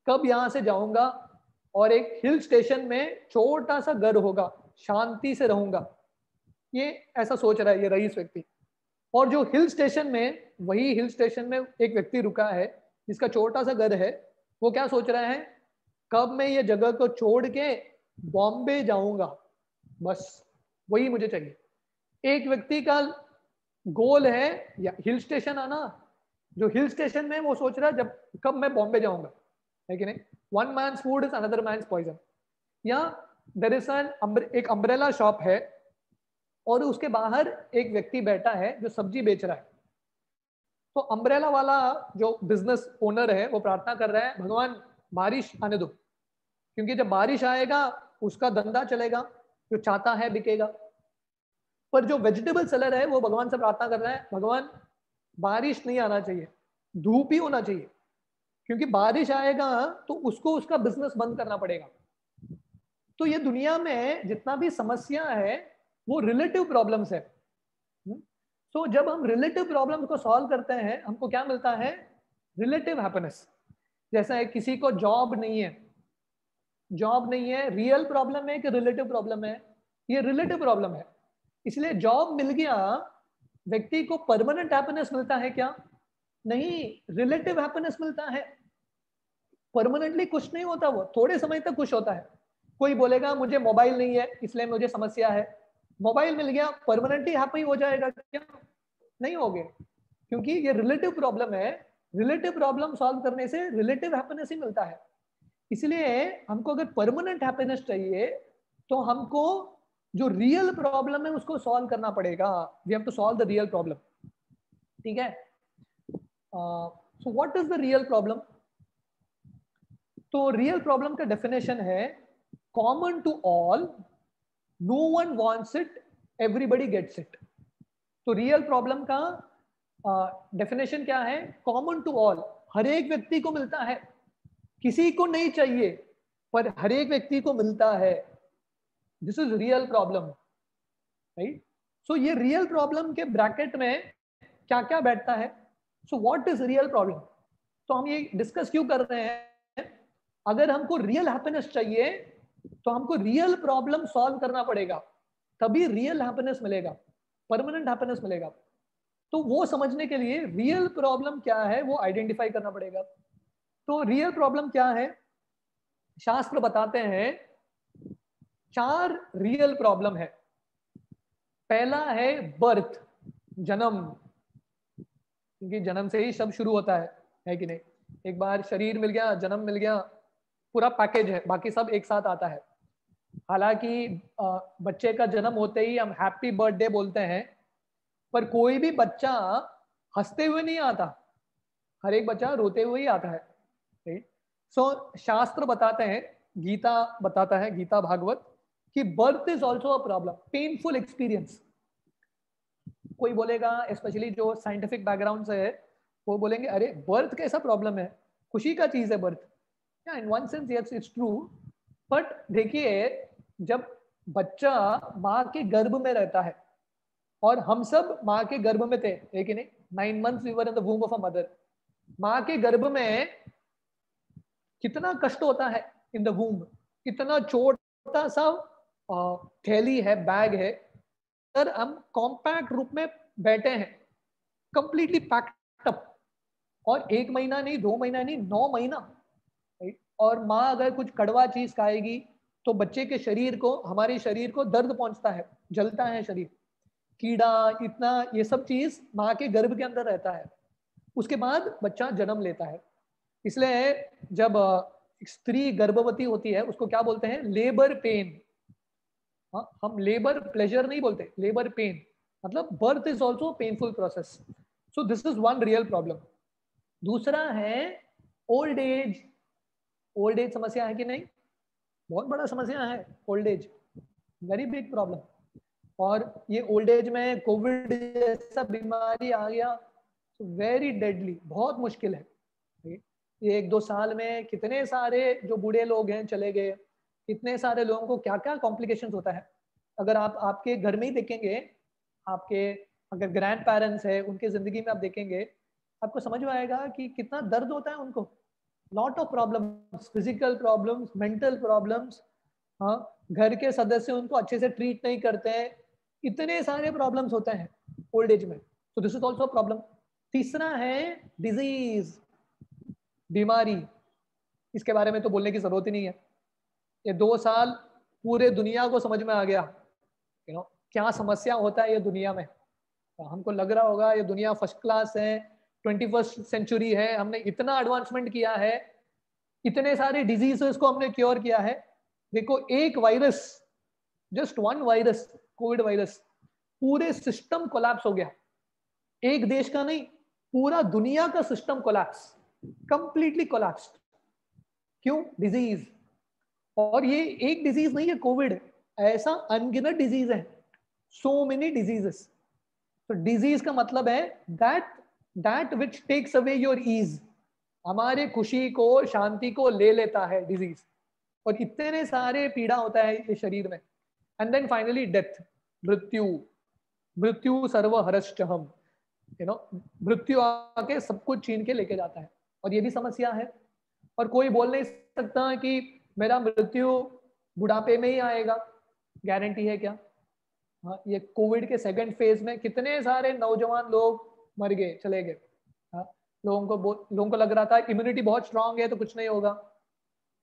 कब यहां से जाऊंगा और एक हिल स्टेशन में छोटा सा घर होगा, शांति से रहूंगा, ये ऐसा सोच रहा है ये रईस व्यक्ति। और जो हिल स्टेशन में, वही हिल स्टेशन में एक व्यक्ति रुका है जिसका छोटा सा घर है, वो क्या सोच रहा है, कब मैं ये जगह को छोड़ के बॉम्बे जाऊंगा, बस वही मुझे चाहिए। एक व्यक्ति का गोल है या हिल स्टेशन आना, जो हिल स्टेशन में वो सोच रहा है जब कब मैं बॉम्बे जाऊंगा, है कि नहीं। One man's food is another man's poison. या देयर इज एक अम्ब्रेला शॉप है और उसके बाहर एक व्यक्ति बैठा है जो सब्जी बेच रहा है। तो अम्ब्रेला वाला जो बिजनेस ओनर है वो प्रार्थना कर रहा है, भगवान बारिश आने दो, क्योंकि जब बारिश आएगा उसका धंधा चलेगा, जो चाहता है बिकेगा। पर जो वेजिटेबल सेलर है वो भगवान से प्रार्थना कर रहा है, भगवान बारिश नहीं आना चाहिए, धूप ही होना चाहिए, क्योंकि बारिश आएगा तो उसको उसका बिजनेस बंद करना पड़ेगा। तो ये दुनिया में जितना भी समस्या है, वो रिलेटिव प्रॉब्लम्स है। तो जब हम रिलेटिव प्रॉब्लम्स को सॉल्व करते हैं हमको क्या मिलता है? Relative happiness. जैसा है किसी को जॉब नहीं है, जॉब नहीं है, रियल प्रॉब्लम है कि रिलेटिव प्रॉब्लम है? ये रिलेटिव प्रॉब्लम है। इसलिए जॉब मिल गया, व्यक्ति को परमानेंट हैप्पीनेस मिलता है क्या? नहीं, रिलेटिव हैप्पीनेस मिलता है। परमानेंटली खुश नहीं होता, वो थोड़े समय तक खुश होता है। कोई बोलेगा मुझे मोबाइल नहीं है इसलिए मुझे समस्या है, मोबाइल मिल गया परमानेंटली हैप्पी हो जाएगा क्या? नहीं हो गए, क्योंकि ये रिलेटिव प्रॉब्लम है। रिलेटिव प्रॉब्लम सॉल्व करने से रिलेटिव हैप्पीनेस ही मिलता है। इसलिए हमको अगर परमानेंट हैप्पीनेस चाहिए तो हमको जो रियल प्रॉब्लम है उसको सॉल्व करना पड़ेगा। We have to solve the real problem. ठीक है? So what is the real problem? तो रियल प्रॉब्लम का डेफिनेशन है common to all, no one wants it, everybody gets it. तो रियल प्रॉब्लम का डेफिनेशन क्या है? कॉमन टू ऑल, हर एक व्यक्ति को मिलता है, किसी को नहीं चाहिए पर हर एक व्यक्ति को मिलता है। This is real problem, right? So ये रियल प्रॉब्लम के ब्रैकेट में क्या क्या बैठता है? So what is real problem? तो हम ये डिस्कस क्यों कर रहे हैं? अगर हमको रियल हैप्पीनेस चाहिए तो हमको रियल प्रॉब्लम सॉल्व करना पड़ेगा, तभी रियल हैप्पीनेस मिलेगा, परमानेंट हैप्पीनेस मिलेगा। तो वो समझने के लिए रियल प्रॉब्लम क्या है वो आइडेंटिफाई करना पड़ेगा। तो रियल प्रॉब्लम क्या है? शास्त्र बताते हैं 4 रियल प्रॉब्लम है। पहला है बर्थ, जन्म, क्योंकि जन्म से ही सब शुरू होता है कि नहीं? एक बार शरीर मिल गया, जन्म मिल गया, पूरा पैकेज है, बाकी सब एक साथ आता है। हालांकि बच्चे का जन्म होते ही हम हैप्पी बर्थडे बोलते हैं, पर कोई भी बच्चा हंसते हुए नहीं आता, हर एक बच्चा रोते हुए ही आता है, राइट? सो शास्त्र बताते हैं, गीता बताता है, गीता भागवत, कि birth is also a problem, painful experience. कोई बोलेगा, स्पेशली जो साइंटिफिक बैकग्राउंड से है, वो बोलेंगे अरे बर्थ कैसा प्रॉब्लम है, खुशी का चीज है बर्थ। या इन one sense yes it's true, but देखिए जब बच्चा माँ के गर्भ में रहता है, और हम सब माँ के गर्भ में थे, है कि नहीं? 9 months we were in the womb of a mother. माँ के गर्भ में कितना कष्ट होता है इन द वूम, इतना छोटा सा थैली है, बैग है, सर हम कॉम्पैक्ट रूप में बैठे हैं, कंप्लीटली पैक्ड अप, और 1 महीना नहीं, 2 महीना नहीं, 9 महीना। और माँ अगर कुछ कड़वा चीज खाएगी तो बच्चे के शरीर को, हमारे शरीर को दर्द पहुंचता है, जलता है शरीर, कीड़ा, इतना ये सब चीज माँ के गर्भ के अंदर रहता है। उसके बाद बच्चा जन्म लेता है। इसलिए जब स्त्री गर्भवती होती है उसको क्या बोलते हैं? Labour pain. हाँ, हम लेबर प्लेजर नहीं बोलते, लेबर पेन, मतलब birth is also painful process. So this is one real problem. दूसरा है ओल्ड एज। ओल्ड एज समस्या है कि नहीं? बहुत बड़ा समस्या है old age, very big problem. और ये ओल्ड एज में कोविड जैसा बीमारी आ गया तो वेरी डेडली, बहुत मुश्किल है। ये 1-2 साल में कितने सारे जो बूढ़े लोग हैं चले गए, कितने सारे लोगों को क्या क्या कॉम्प्लिकेशंस होता है। अगर आप आपके घर में ही देखेंगे, आपके अगर ग्रैंड पेरेंट्स है उनके जिंदगी में आप देखेंगे, आपको समझ में आएगा कि कितना दर्द होता है उनको। Lot of problems, physical problems, mental problems. हाँ, घर के सदस्य उनको अच्छे से ट्रीट नहीं करते हैं, इतने सारे प्रॉब्लम्स होते हैं ओल्ड एज में। तो दिस इज ऑल्सो प्रॉब्लम। तीसरा है डिजीज, बीमारी। इसके बारे में तो बोलने की जरूरत ही नहीं है। ये 2 साल पूरे दुनिया को समझ में आ गया, क्या समस्या होता है ये दुनिया में। हमको लग रहा होगा ये दुनिया फर्स्ट क्लास है, 21st सेंचुरी है, हमने इतना एडवांसमेंट किया है, इतने सारे डिजीजेस को हमने क्योर किया है। देखो एक virus, just one virus, Covid virus, पूरे सिस्टम कोलैप्स हो गया। एक देश का नहीं, पूरा दुनिया का सिस्टम कोलैप्स, कंप्लीटली कोलैप्स। क्यों? डिजीज। और ये एक डिजीज नहीं है कोविड, ऐसा अनगिनत डिजीज है, सो मेनी डिजीजेस। तो डिजीज का मतलब है that which takes away your ease, हमारे खुशी को, शांति को ले लेता है डिजीज। और इतने सारे पीड़ा होता है ये शरीर में। And then finally death. मृत्यु, मृत्यु सर्वहरश्चहम्, मृत्यु आके सब कुछ छीन के लेके जाता है, और ये भी समस्या है। और कोई बोल नहीं सकता कि मेरा मृत्यु बुढ़ापे में ही आएगा, गारंटी है क्या? हाँ, ये कोविड के सेकंड फेज में कितने सारे नौजवान लोग मर गए, चले गए। हाँ, लोगों को लग रहा था इम्यूनिटी बहुत स्ट्रांग है तो कुछ नहीं होगा,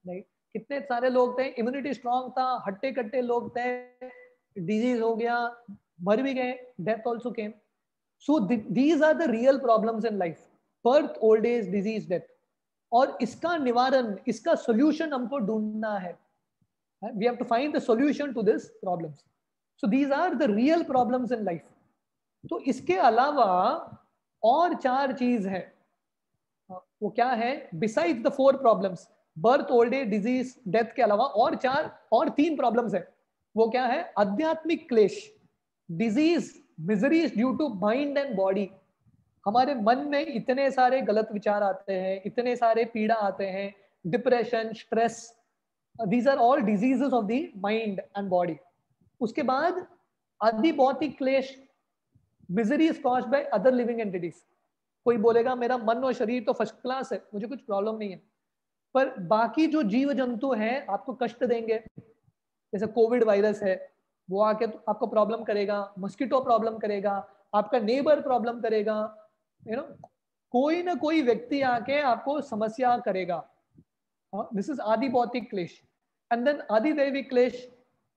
नहीं, कितने सारे लोग थे, इम्यूनिटी स्ट्रांग था, हट्टे कट्टे लोग थे, डिजीज हो गया, मर भी गए, death also came. So these are the real problems in life, birth, old age, disease, death. और इसका निवारण, इसका सोल्यूशन हमको ढूंढना है। We have to find the solution to this problems. So these are the real problems in life. तो इसके अलावा और 4 चीज है, वो क्या है? Besides the 4 problems, birth, old age, disease, death के अलावा और 3 problems है। वो क्या है? आध्यात्मिक क्लेश, disease, miseries due to mind and body. हमारे मन में इतने सारे गलत विचार आते हैं, इतने सारे पीड़ा आते हैं, depression, stress, these are all diseases of the mind and body. उसके बाद आदि भौतिक क्लेश, misery is caused by other living entities. कोई बोलेगा मेरा मन और शरीर तो फर्स्ट क्लास है, मुझे कुछ प्रॉब्लम नहीं है, पर बाकी जो जीव जंतु हैं आपको कष्ट देंगे। जैसे कोविड वायरस है, वो आके तो आपको प्रॉब्लम करेगा, मस्कीटो प्रॉब्लम करेगा, आपका नेबर प्रॉब्लम करेगा, कोई ना कोई व्यक्ति आके आपको समस्या करेगा। दिस इज आदि भौतिक क्लेश। एंड देन आदि दैविक क्लेश,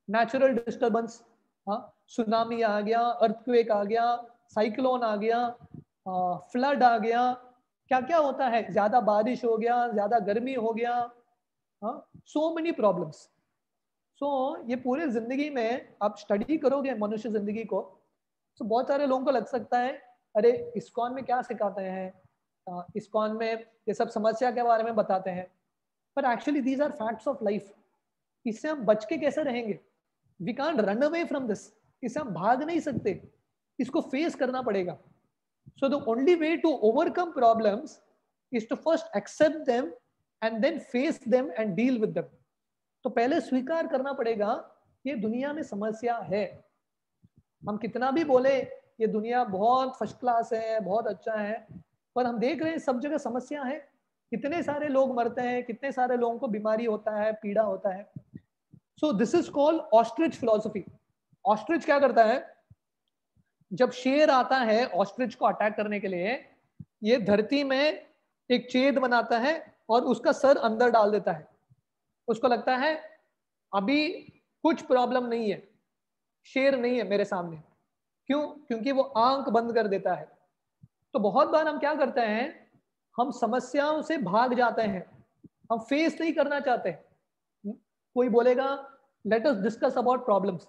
नेचुरल डिस्टर्बेंस, सुनामी आ गया, अर्थक्वेक आ गया, साइक्लोन आ गया, फ्लड आ गया, क्या क्या होता है, ज्यादा बारिश हो गया, ज्यादा गर्मी हो गया, सो मेनी प्रॉब्लम्स। सो ये पूरे जिंदगी में आप स्टडी करोगे मनुष्य जिंदगी को, तो बहुत सारे लोगों को लग सकता है अरे इस्कॉन में क्या सिखाते हैं, इस्कॉन में ये सब समस्या के बारे में बताते हैं, पर actually these are facts of life. इससे हम बच के कैसे रहेंगे? We can't run away from this, इससे हम भाग नहीं सकते, इसको फेस करना पड़ेगा। So the only way to overcome problems is to first accept them and then face them and deal with them. तो पहले स्वीकार करना पड़ेगा ये दुनिया में समस्या है। हम कितना भी बोले ये दुनिया बहुत फर्स्ट क्लास है, बहुत अच्छा है, पर हम देख रहे हैं सब जगह समस्या है, कितने सारे लोग मरते हैं, कितने सारे लोगों को बीमारी होता है, पीड़ा होता है। So this is called ostrich philosophy. Ostrich क्या करता है? जब शेर आता है ऑस्ट्रिच को अटैक करने के लिए, ये धरती में एक छेद बनाता है और उसका सर अंदर डाल देता है। उसको लगता है अभी कुछ प्रॉब्लम नहीं है, शेर नहीं है मेरे सामने। क्यों? क्योंकि वो आंख बंद कर देता है। तो बहुत बार हम क्या करते हैं, हम समस्याओं से भाग जाते हैं, हम फेस नहीं करना चाहते। कोई बोलेगा let us discuss about problems,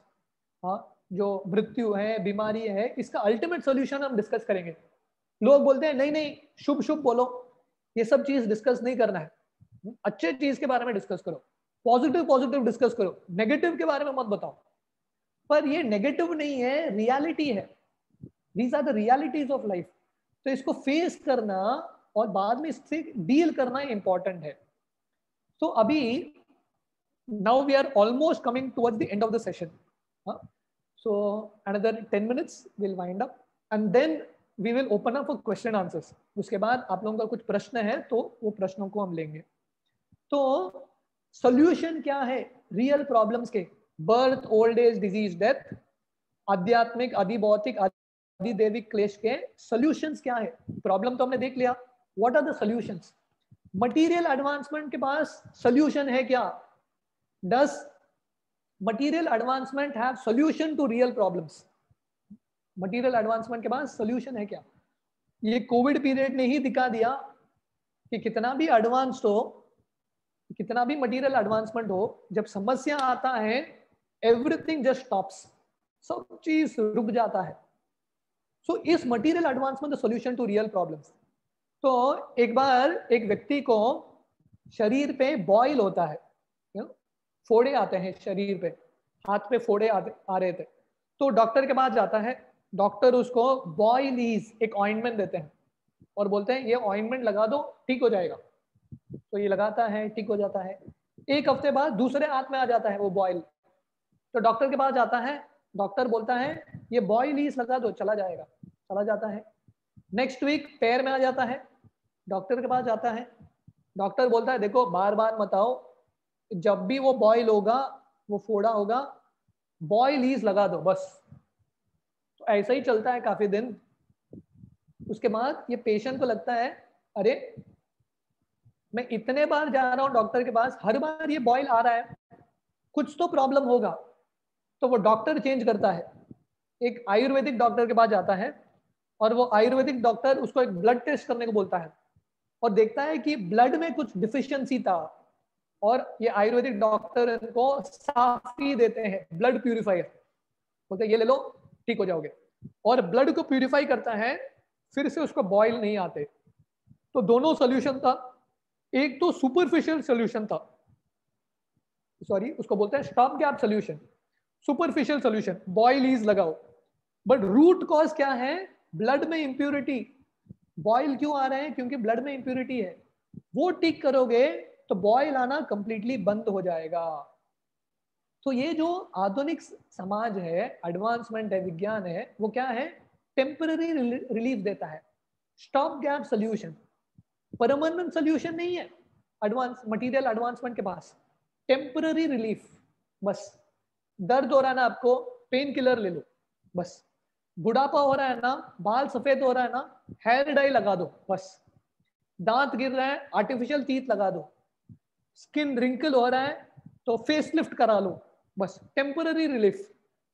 जो मृत्यु है, बीमारी है, इसका अल्टीमेट सॉल्यूशन हम डिस्कस करेंगे। लोग बोलते हैं नहीं नहीं, शुभ शुभ बोलो, ये सब चीज डिस्कस नहीं करना है, अच्छे चीज के बारे में डिस्कस करो, पॉजिटिव पॉजिटिव डिस्कस करो, नेगेटिव के बारे में मत बताओ। पर ये नेगेटिव नहीं है, रियलिटी है। These are the realities of life. तो इसको फेस करना और बाद में इससे डील करना इंपॉर्टेंट है। तो अभी now we are almost coming towards the end of the session, so another 10 minutes we'll wind up and then we will open up for question answers. उसके बाद आप लोगों का कुछ प्रश्न है तो वो प्रश्नों को हम लेंगे। तो सॉल्यूशन क्या है रियल प्रॉब्लम्स के? Birth, old age, disease, death, आध्यात्मिक, आदि भौतिक, आदि दैविक क्लेश के सॉल्यूशंस क्या है? प्रॉब्लम तो हमने देख लिया, what are the solutions? Material advancement के पास सॉल्यूशन है क्या? Does material advancement have solution to real problems? Material advancement के पास solution है क्या? ये कोविड पीरियड ने ही दिखा दिया कि कितना भी एडवांस्ड हो, कितना भी मटेरियल एडवांसमेंट हो, जब समस्या आता है एवरीथिंग जस्ट स्टॉप्स, सब चीज रुक जाता है। So is material advancement the solution to real problems. तो एक बार एक व्यक्ति को शरीर पे बॉयल होता है, फोड़े आते हैं शरीर पे, हाथ पे फोड़े आ रहे थे, तो डॉक्टर के पास जाता है। डॉक्टर उसको बॉयलीज एक ऑइंटमेंट देते हैं और बोलते हैं ये ऑइंटमेंट लगा दो, ठीक हो जाएगा। तो ये लगाता है, ठीक हो जाता है। एक हफ्ते बाद दूसरे हाथ में आ जाता है वो बॉयल, तो डॉक्टर के पास जाता है, डॉक्टर बोलता है ये बॉय लीज लगा दो, चला जाएगा, चला जाता है। नेक्स्ट वीक पैर में आ जाता है, डॉक्टर के पास जाता है, डॉक्टर बोलता है देखो बार बार मत आओ, जब भी वो बॉयल होगा, वो फोड़ा होगा, बॉय लीज लगा दो बस। तो ऐसा ही चलता है काफी दिन। उसके बाद ये पेशेंट को लगता है अरे मैं इतने बार जा रहा हूँ डॉक्टर के पास, हर बार ये बॉयल आ रहा है, कुछ तो प्रॉब्लम होगा। तो वो डॉक्टर चेंज करता है, एक आयुर्वेदिक डॉक्टर के पास जाता है, और वो आयुर्वेदिक डॉक्टर उसको एक ब्लड टेस्ट करने को बोलता है, और देखता है कि ब्लड में कुछ डिफिशियंसी था, और ये आयुर्वेदिक डॉक्टर इनको साफी देते हैं, ब्लड प्यूरिफायर, बोलते ये ले लो ठीक हो जाओगे, और ब्लड को प्यूरिफाई करता है, फिर से उसको बॉयल नहीं आते। तो दोनों सोल्यूशन था, एक तो सुपरफिशियल सोल्यूशन था, सॉरी उसको बोलते हैं stopgap solution, superficial solution boil ease लगाओ, बट रूट कॉज क्या है, ब्लड में इंप्यूरिटी। बॉयल क्यों आ रहे हैं, क्योंकि ब्लड में इंप्यूरिटी है, वो ठीक करोगे तो बॉयल आना कंप्लीटली बंद हो जाएगा। तो ये जो आधुनिक समाज है, एडवांसमेंट है, विज्ञान है, वो क्या है, टेम्पररी रिलीफ देता है, stop gap solution, permanent solution नहीं है एडवांस मटेरियल एडवांसमेंट के पास, टेम्पररी रिलीफ बस। दर्द हो रहा है ना आपको, पेन किलर ले लो बस। बुढ़ापा हो रहा है ना, बाल सफेद हो रहा है ना, हेयर डाई लगा दो बस। दांत गिर रहा है, आर्टिफिशियल टीथ लगा दो। स्किन रिंकल हो रहा है तो फेस लिफ्ट करा लो बस, temporary relief,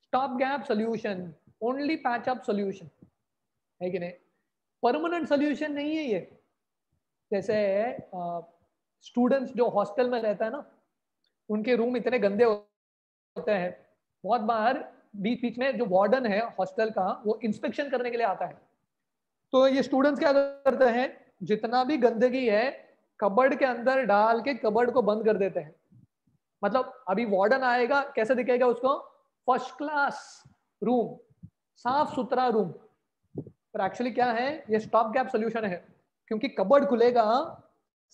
stop gap solution, only patch up solution, है कि नहीं। परमानेंट सोल्यूशन नहीं है ये। जैसे स्टूडेंट्स जो हॉस्टल में रहता है ना, उनके रूम इतने गंदे होते हैं, बहुत बार बीच बीच में जो वार्डन है हॉस्टल का, वो इंस्पेक्शन करने के लिए आता है। तो ये स्टूडेंट्स क्या करते हैं, जितना भी गंदगी है कबर्ड के अंदर डाल के कबर्ड को बंद कर देते हैं। मतलब अभी वार्डन आएगा, कैसे दिखेगा उसको, फर्स्ट क्लास रूम, साफ सुथरा रूम, पर एक्चुअली क्या है, ये स्टॉप गैप सोल्यूशन है, क्योंकि कबर्ड खुलेगा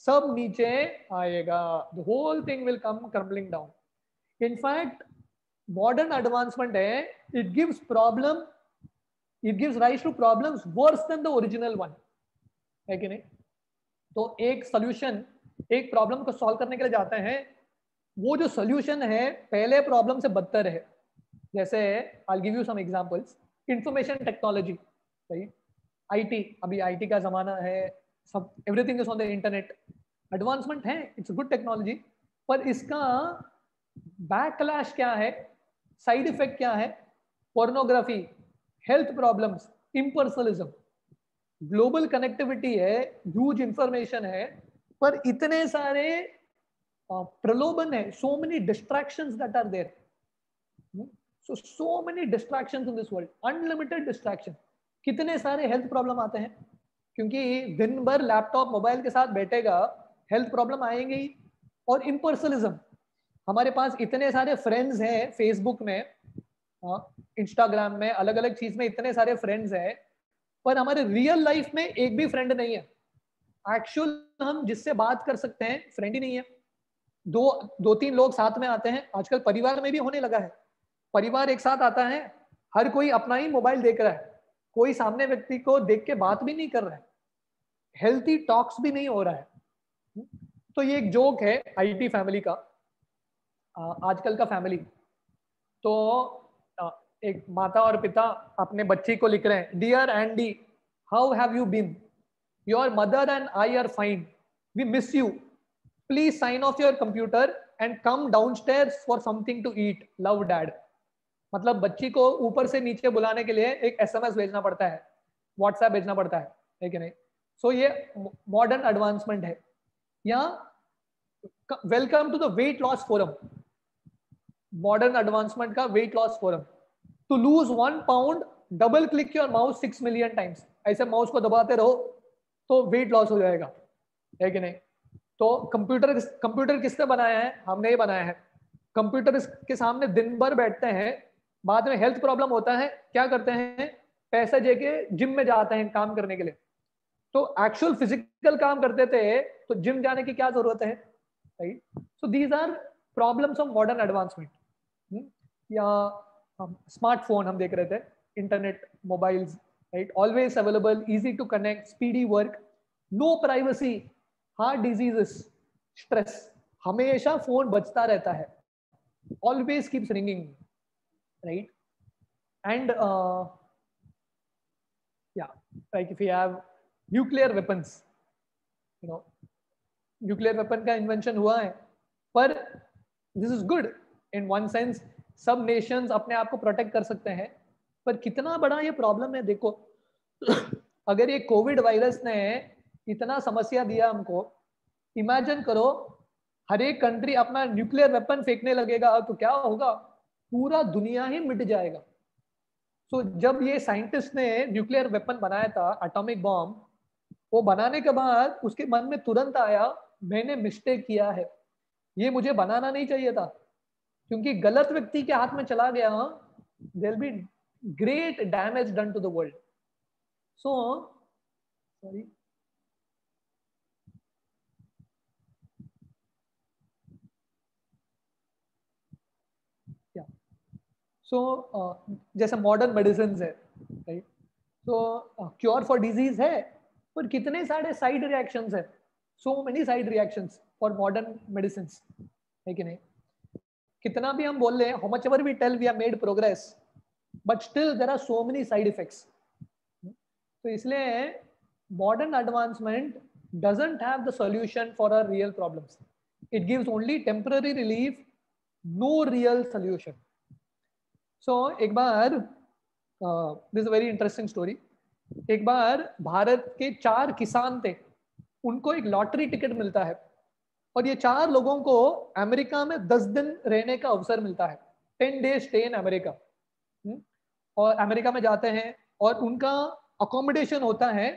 सब नीचे आएगा, the whole thing will come crumbling down. In fact modern advancement है, it gives problem, it gives rise to problems worse than the original one, है कि नहीं। तो एक सोल्यूशन एक प्रॉब्लम को सॉल्व करने के लिए जाते हैं, वो जो सोल्यूशन है पहले प्रॉब्लम से बदतर है। जैसे I give you some examples, information technology, सही, आईटी, अभी आईटी का जमाना है, सब everything is on the internet, advancement है, इट्स गुड टेक्नोलॉजी, पर इसका बैकलैश क्या है, साइड इफेक्ट क्या है, pornography, health problems, impersonalism, global connectivity है, ह्यूज इंफॉर्मेशन है, पर इतने सारे प्रलोभन है, so many distractions that are there, so many distractions in this world, unlimited distraction। कितने सारे हेल्थ प्रॉब्लम आते हैं, क्योंकि दिन भर लैपटॉप मोबाइल के साथ बैठेगा, हेल्थ प्रॉब्लम आएंगे ही। और इम्पर्सनलिज्म, हमारे पास इतने सारे फ्रेंड्स हैं फेसबुक में, इंस्टाग्राम में, अलग अलग चीज में इतने सारे फ्रेंड्स हैं, पर हमारे रियल लाइफ में एक भी फ्रेंड नहीं है। एक्चुअल हम जिससे बात कर सकते हैं फ्रेंड ही नहीं है। दो तीन लोग साथ में आते हैं, आजकल परिवार में भी होने लगा है, परिवार एक साथ आता है, हर कोई अपना ही मोबाइल देख रहा है, कोई सामने व्यक्ति को देख के बात भी नहीं कर रहा है, हेल्थी टॉक्स भी नहीं हो रहा है। तो ये एक जोक है आईटी फैमिली का, आजकल का फैमिली। तो एक माता और पिता अपने बच्ची को लिख रहे हैं, dear Andy, how have you been, your mother and I are fine, we miss you, please sign off your computer and come downstairs for something to eat, love dad. मतलब बच्ची को ऊपर से नीचे बुलाने के लिए एक एसएमएस भेजना पड़ता है, व्हाट्सएप भेजना पड़ता है कि नहीं। सो ये मॉडर्न एडवांसमेंट है। या welcome to the weight loss forum, modern advancement का weight loss forum, to lose 1 pound double click your mouse 6 million times, ऐसे माउस को दबाते रहो तो वेट लॉस हो जाएगा, है कि नहीं। तो कंप्यूटर किसने बनाया है, हमने ही बनाया है। कंप्यूटर के सामने दिन भर बैठते हैं, बाद में हेल्थ प्रॉब्लम होता है, क्या करते हैं, पैसे देके जिम में जाते हैं काम करने के लिए। तो एक्चुअल फिजिकल काम करते थे तो जिम जाने की क्या जरूरत है, right. So these are problems of modern advancement. या स्मार्टफोन हम देख रहे थे, internet, mobiles, right, always available, easy to connect, speedy work, no privacy, heart diseases, stress, हमेशा फोन बजता रहता है, always keeps ringing, right. And yeah, like if you have nuclear weapons, you know, nuclear weapon का invention हुआ है, पर this is good in one sense, सब nations अपने आप को प्रोटेक्ट कर सकते हैं, पर कितना बड़ा ये प्रॉब्लम है देखो. अगर ये कोविड वायरस ने इतना समस्या दिया हमको, इमेजिन करो हर एक कंट्री अपना न्यूक्लियर वेपन फेंकने लगेगा तो क्या होगा, पूरा दुनिया ही मिट जाएगा. सो जब ये साइंटिस्ट ने न्यूक्लियर वेपन बनाया था, एटॉमिक बॉम्ब, वो बनाने के बाद उसके मन में तुरंत आया मैंने मिस्टेक किया है, ये मुझे बनाना नहीं चाहिए था, क्योंकि गलत व्यक्ति के हाथ में चला गया, there will be great damage done to the world. So sorry, so जैसे मॉडर्न मेडिसिन है, राइट, तो क्योर फॉर डिजीज है, पर कितने सारे साइड रिएक्शंस है, so many side reactions for modern medicine, है कि नहीं. कितना भी हम बोल रहे हैं, how much ever we tell we have made progress, but still there are so many side effects. तो इसलिए modern advancement doesn't have the solution for our real problems, it gives only temporary relief, no real solution. So एक बार, this is very interesting story. एक बार भारत के 4 किसान थे, उनको एक लॉटरी टिकट मिलता है, और ये 4 लोगों को अमेरिका में 10 दिन रहने का अवसर मिलता है, 10 days स्टे इन अमेरिका. और अमेरिका में जाते हैं और उनका अकोमोडेशन होता है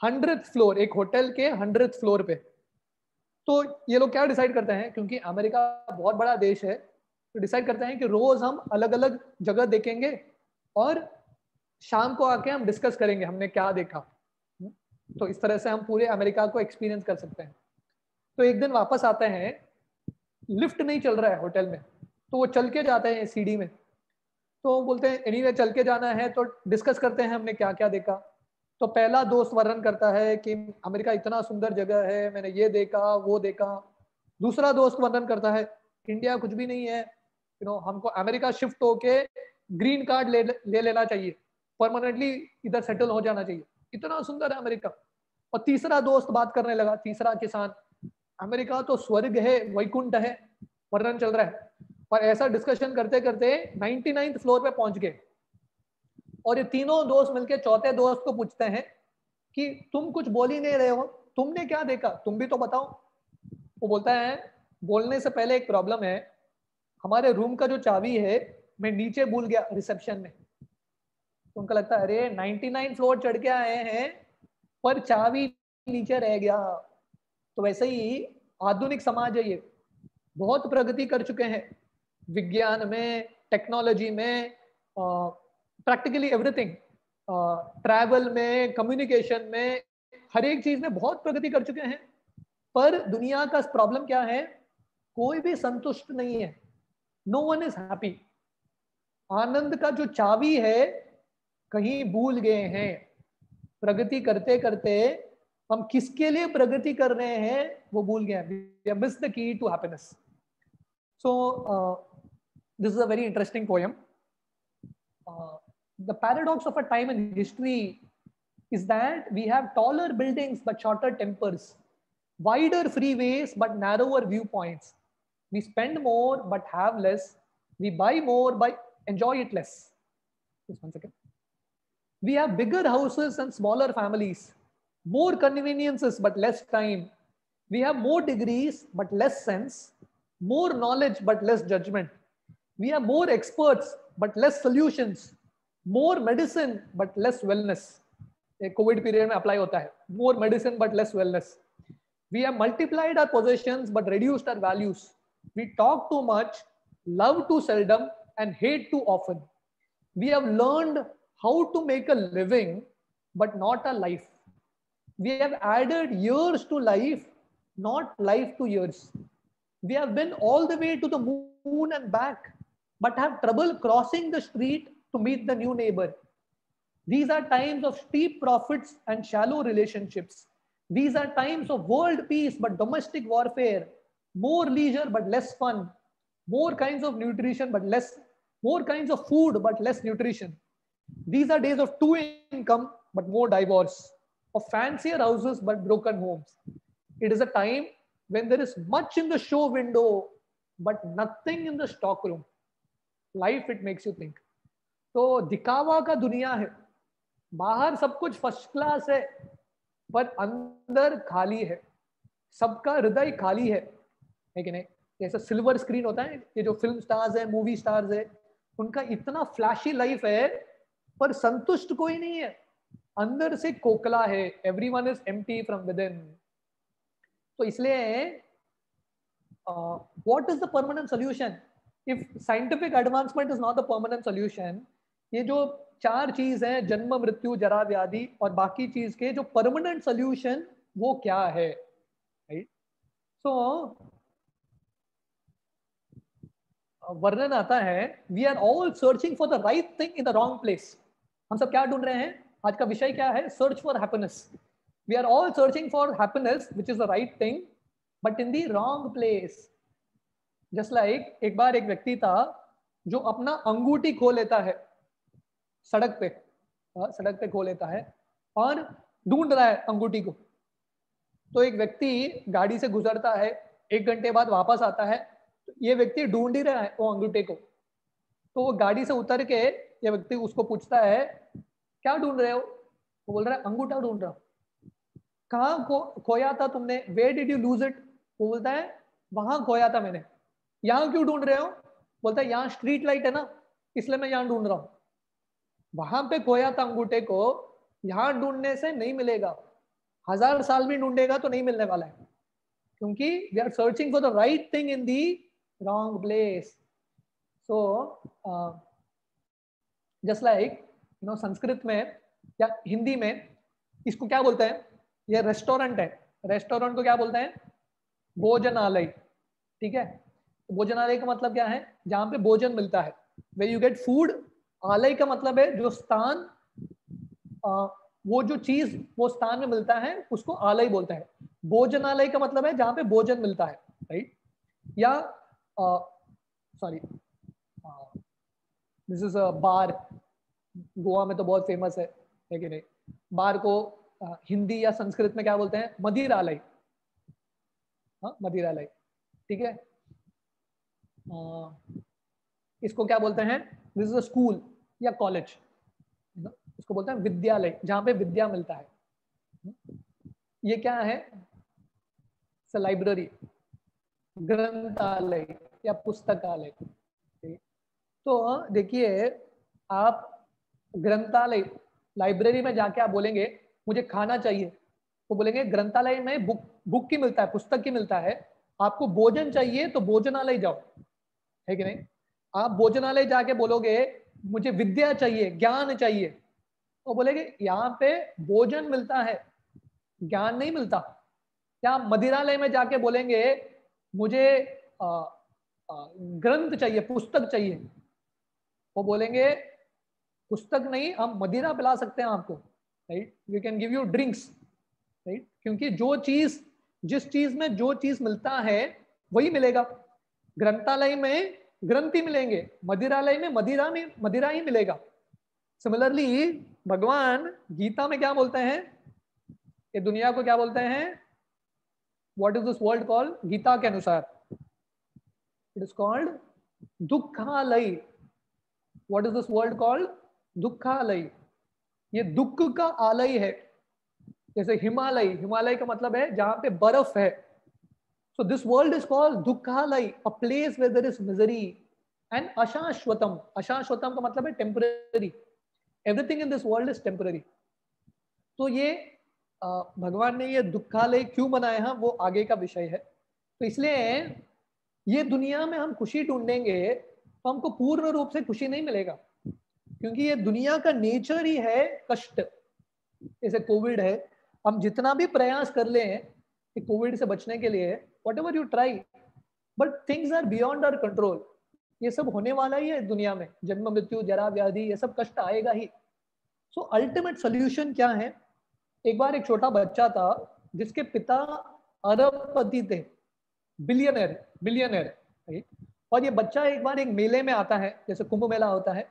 100th फ्लोर, एक होटल के 100th फ्लोर पे. तो ये लोग क्या डिसाइड करते हैं, क्योंकि अमेरिका बहुत बड़ा देश है, तो डिसाइड करते हैं कि रोज हम अलग अलग जगह देखेंगे और शाम को आके हम डिस्कस करेंगे हमने क्या देखा. तो इस तरह से हम पूरे अमेरिका को एक्सपीरियंस कर सकते हैं. तो एक दिन वापस आते हैं, लिफ्ट नहीं चल रहा है होटल में, तो वो चल के जाते हैं सीढ़ी में. तो बोलते हैं एनीवे चल के जाना है तो डिस्कस करते हैं हमने क्या क्या देखा. तो पहला दोस्त वर्णन करता है कि अमेरिका इतना सुंदर जगह है, मैंने ये देखा वो देखा. दूसरा दोस्त वर्णन करता है इंडिया कुछ भी नहीं है, हमको अमेरिका शिफ्ट होके ग्रीन कार्ड ले लेना चाहिए, परमानेंटली इधर सेटल हो जाना चाहिए, इतना सुंदर है अमेरिका. और तीसरा दोस्त बात करने लगा, तीसरा किसान, अमेरिका तो स्वर्ग है, वैकुंठ है, वर्णन चल रहा है. और ऐसा डिस्कशन करते करते 99th फ्लोर पे पहुंच गए. और ये तीनों दोस्त मिलके चौथे दोस्त को पूछते हैं कि तुम कुछ बोल ही नहीं रहे हो, तुमने क्या देखा, तुम भी तो बताओ. वो बोलता है बोलने से पहले एक प्रॉब्लम है, हमारे रूम का जो चाबी है मैं नीचे भूल गया रिसेप्शन में. तो उनका लगता है अरे 99 फ्लोर चढ़ के आए हैं पर चाबी नीचे रह गया. तो वैसे ही आधुनिक समाज है, ये बहुत प्रगति कर चुके हैं विज्ञान में, टेक्नोलॉजी में, प्रैक्टिकली एवरीथिंग, ट्रैवल में, कम्युनिकेशन में, हर एक चीज में बहुत प्रगति कर चुके हैं. पर दुनिया का प्रॉब्लम क्या है, कोई भी संतुष्ट नहीं है, नो वन इज हैप्पी. आनंद का जो चाबी है कहीं भूल गए हैं. प्रगति करते करते हम किसके लिए प्रगति कर रहे हैं वो भूल गए. We miss the key to happiness. So this is a very interesting poem. The paradox of a time in history is that we have taller buildings but shorter tempers, wider freeways but narrower viewpoints. We spend more but have less. We buy more but enjoy it less. Just one second. We have bigger houses and smaller families, more conveniences but less time. We have more degrees but less sense, more knowledge but less judgment. We have more experts but less solutions, more medicine but less wellness. COVID period में apply होता है, more medicine but less wellness. We have multiplied our possessions but reduced our values. We talk too much, love too seldom, and hate too often. We have learned how to make a living but not a life. We have added years to life, not life to years. We have been all the way to the moon and back, but have trouble crossing the street to meet the new neighbor. These are times of steep profits and shallow relationships. These are times of world peace but domestic warfare, more leisure but less fun, more kinds of nutrition but less, more kinds of food but less nutrition. These are days of two income but more divorce, of fancier houses but broken homes. It is a time when there is much in the show window but nothing in the stock room. Life, it makes you think. तो दिखावा का दुनिया है, बाहर सब कुछ first class है पर अंदर खाली है, सबका हृदय खाली है कि नहीं? जैसे सिल्वर स्क्रीन होता है, ये जो फिल्म स्टार्स है, मूवी स्टार्स है, उनका इतना फ्लैशी लाइफ है पर संतुष्ट कोई नहीं है, अंदर से कोकला है, everyone is empty from with in. तो इसलिए what is the permanent solution? If scientific advancement is not the permanent solution, ये जो चार चीज है, जन्म मृत्यु जरा व्याधि और बाकी चीज के जो परमानेंट सोल्यूशन वो क्या है, राइट? सो वर्णन आता है, we are all searching for the right thing in the wrong place. हम सब क्या ढूंढ रहे हैं? आज का विषय क्या है? Search for happiness. We are all searching for happiness which is the right thing but in the wrong place. Just like एक बार एक व्यक्ति था जो अपना अंगूठी खो लेता है सड़क पे खो लेता है और ढूंढ रहा है अंगूठी को. तो एक व्यक्ति गाड़ी से गुजरता है, 1 घंटे बाद वापस आता है, तो ये व्यक्ति ढूंढ ही रहा है वो अंगूठे को. तो वो गाड़ी से उतर के ये व्यक्ति उसको पूछता है, क्या ढूंढ रहे हो? वो बोल रहा है, अंगूठा ढूंढ रहा हूं. कहाँ खोया था तुमने? Where did you lose it? वो बोलता है, वहां खोया था मैंने. यहाँ क्यों ढूंढ रहे हो? बोलता है, यहाँ स्ट्रीट लाइट है ना, इसलिए मैं यहाँ ढूंढ रहा हूँ. वहां पे खोया था अंगूठे को, यहाँ ढूंढने से नहीं मिलेगा. 1000 साल भी ढूंढेगा तो नहीं मिलने वाला है, क्योंकि we are searching for the right thing in the wrong place. So just like Sanskrit में या हिंदी में इसको क्या बोलते हैं? ये रेस्टोरेंट है, रेस्टोरेंट को क्या बोलते हैं? भोजनालय. ठीक है, भोजनालय का मतलब क्या है? जहां पे भोजन मिलता है, where you get food. आलय का मतलब है जो स्थान, वो जो चीज वो स्थान में मिलता है उसको आलय बोलता है. भोजनालय का मतलब है जहां पे भोजन मिलता है, राइट? या सॉरी, दिस इज अ बार. गोवा में तो बहुत फेमस है कि नहीं? बार को हिंदी या संस्कृत में क्या बोलते हैं? मदिरालय. हाँ, मदिरालय. ठीक है, इसको क्या बोलते हैं? दिस इज अ स्कूल या कॉलेज. इसको बोलते हैं विद्यालय, जहां पे विद्या मिलता है. ये क्या है? लाइब्रेरी, ग्रंथालय या पुस्तकालय. तो देखिए, आप ग्रंथालय, लाइब्रेरी में जाके आप बोलेंगे मुझे खाना चाहिए, तो बोलेंगे ग्रंथालय में बुक की मिलता है, पुस्तक की मिलता है. आपको भोजन चाहिए तो भोजनालय जाओ, है कि नहीं? आप भोजनालय जाके बोलोगे मुझे विद्या चाहिए, ज्ञान चाहिए, तो बोलेंगे यहाँ पे भोजन मिलता है, ज्ञान नहीं मिलता. क्या मदिरालय में जाके बोलेंगे मुझे ग्रंथ चाहिए, पुस्तक चाहिए, वो बोलेंगे पुस्तक नहीं, हम मदिरा पिला सकते हैं आपको, right? We can give you drinks, right? क्योंकि जो चीज, जिस चीज में जो चीज मिलता है वही मिलेगा. ग्रंथालय में ग्रंथ ही मिलेंगे, मदिरालय में मदिरा ही मिलेगा. सिमिलरली भगवान गीता में क्या बोलते हैं? ये दुनिया को क्या बोलते हैं? What is this world called? Gita के अनुसार इट इज कॉल्ड दुखालय. What is this world called? दुखालय. ये दुख का आलय है. जैसे हिमालय, हिमालय का मतलब है जहां पे बर्फ है. So this world is called Dukhalay, a place where there is misery. And Ashashwatam. Ashashwatam का मतलब है temporary. Everything in this world is temporary. तो ये भगवान ने ये दुखालय क्यों बनाया है वो आगे का विषय है. तो इसलिए ये दुनिया में हम खुशी ढूंढेंगे तो हमको पूर्ण रूप से खुशी नहीं मिलेगा, क्योंकि ये दुनिया का नेचर ही है कष्ट. जैसे कोविड है, हम जितना भी प्रयास कर ले कोविड से बचने के लिए, whatever you try, but things are beyond our control. ये सब होने वाला ही है दुनिया में, जन्म मृत्यु जरा व्याधि ये सब कष्ट आएगा ही। सो अल्टीमेट सोल्यूशन क्या है? एक बार एक छोटा बच्चा था जिसके पिता अरबपति थे, बिलियनर बिलियनर। और ये बच्चा एक बार एक मेले में आता है, जैसे कुंभ मेला होता है,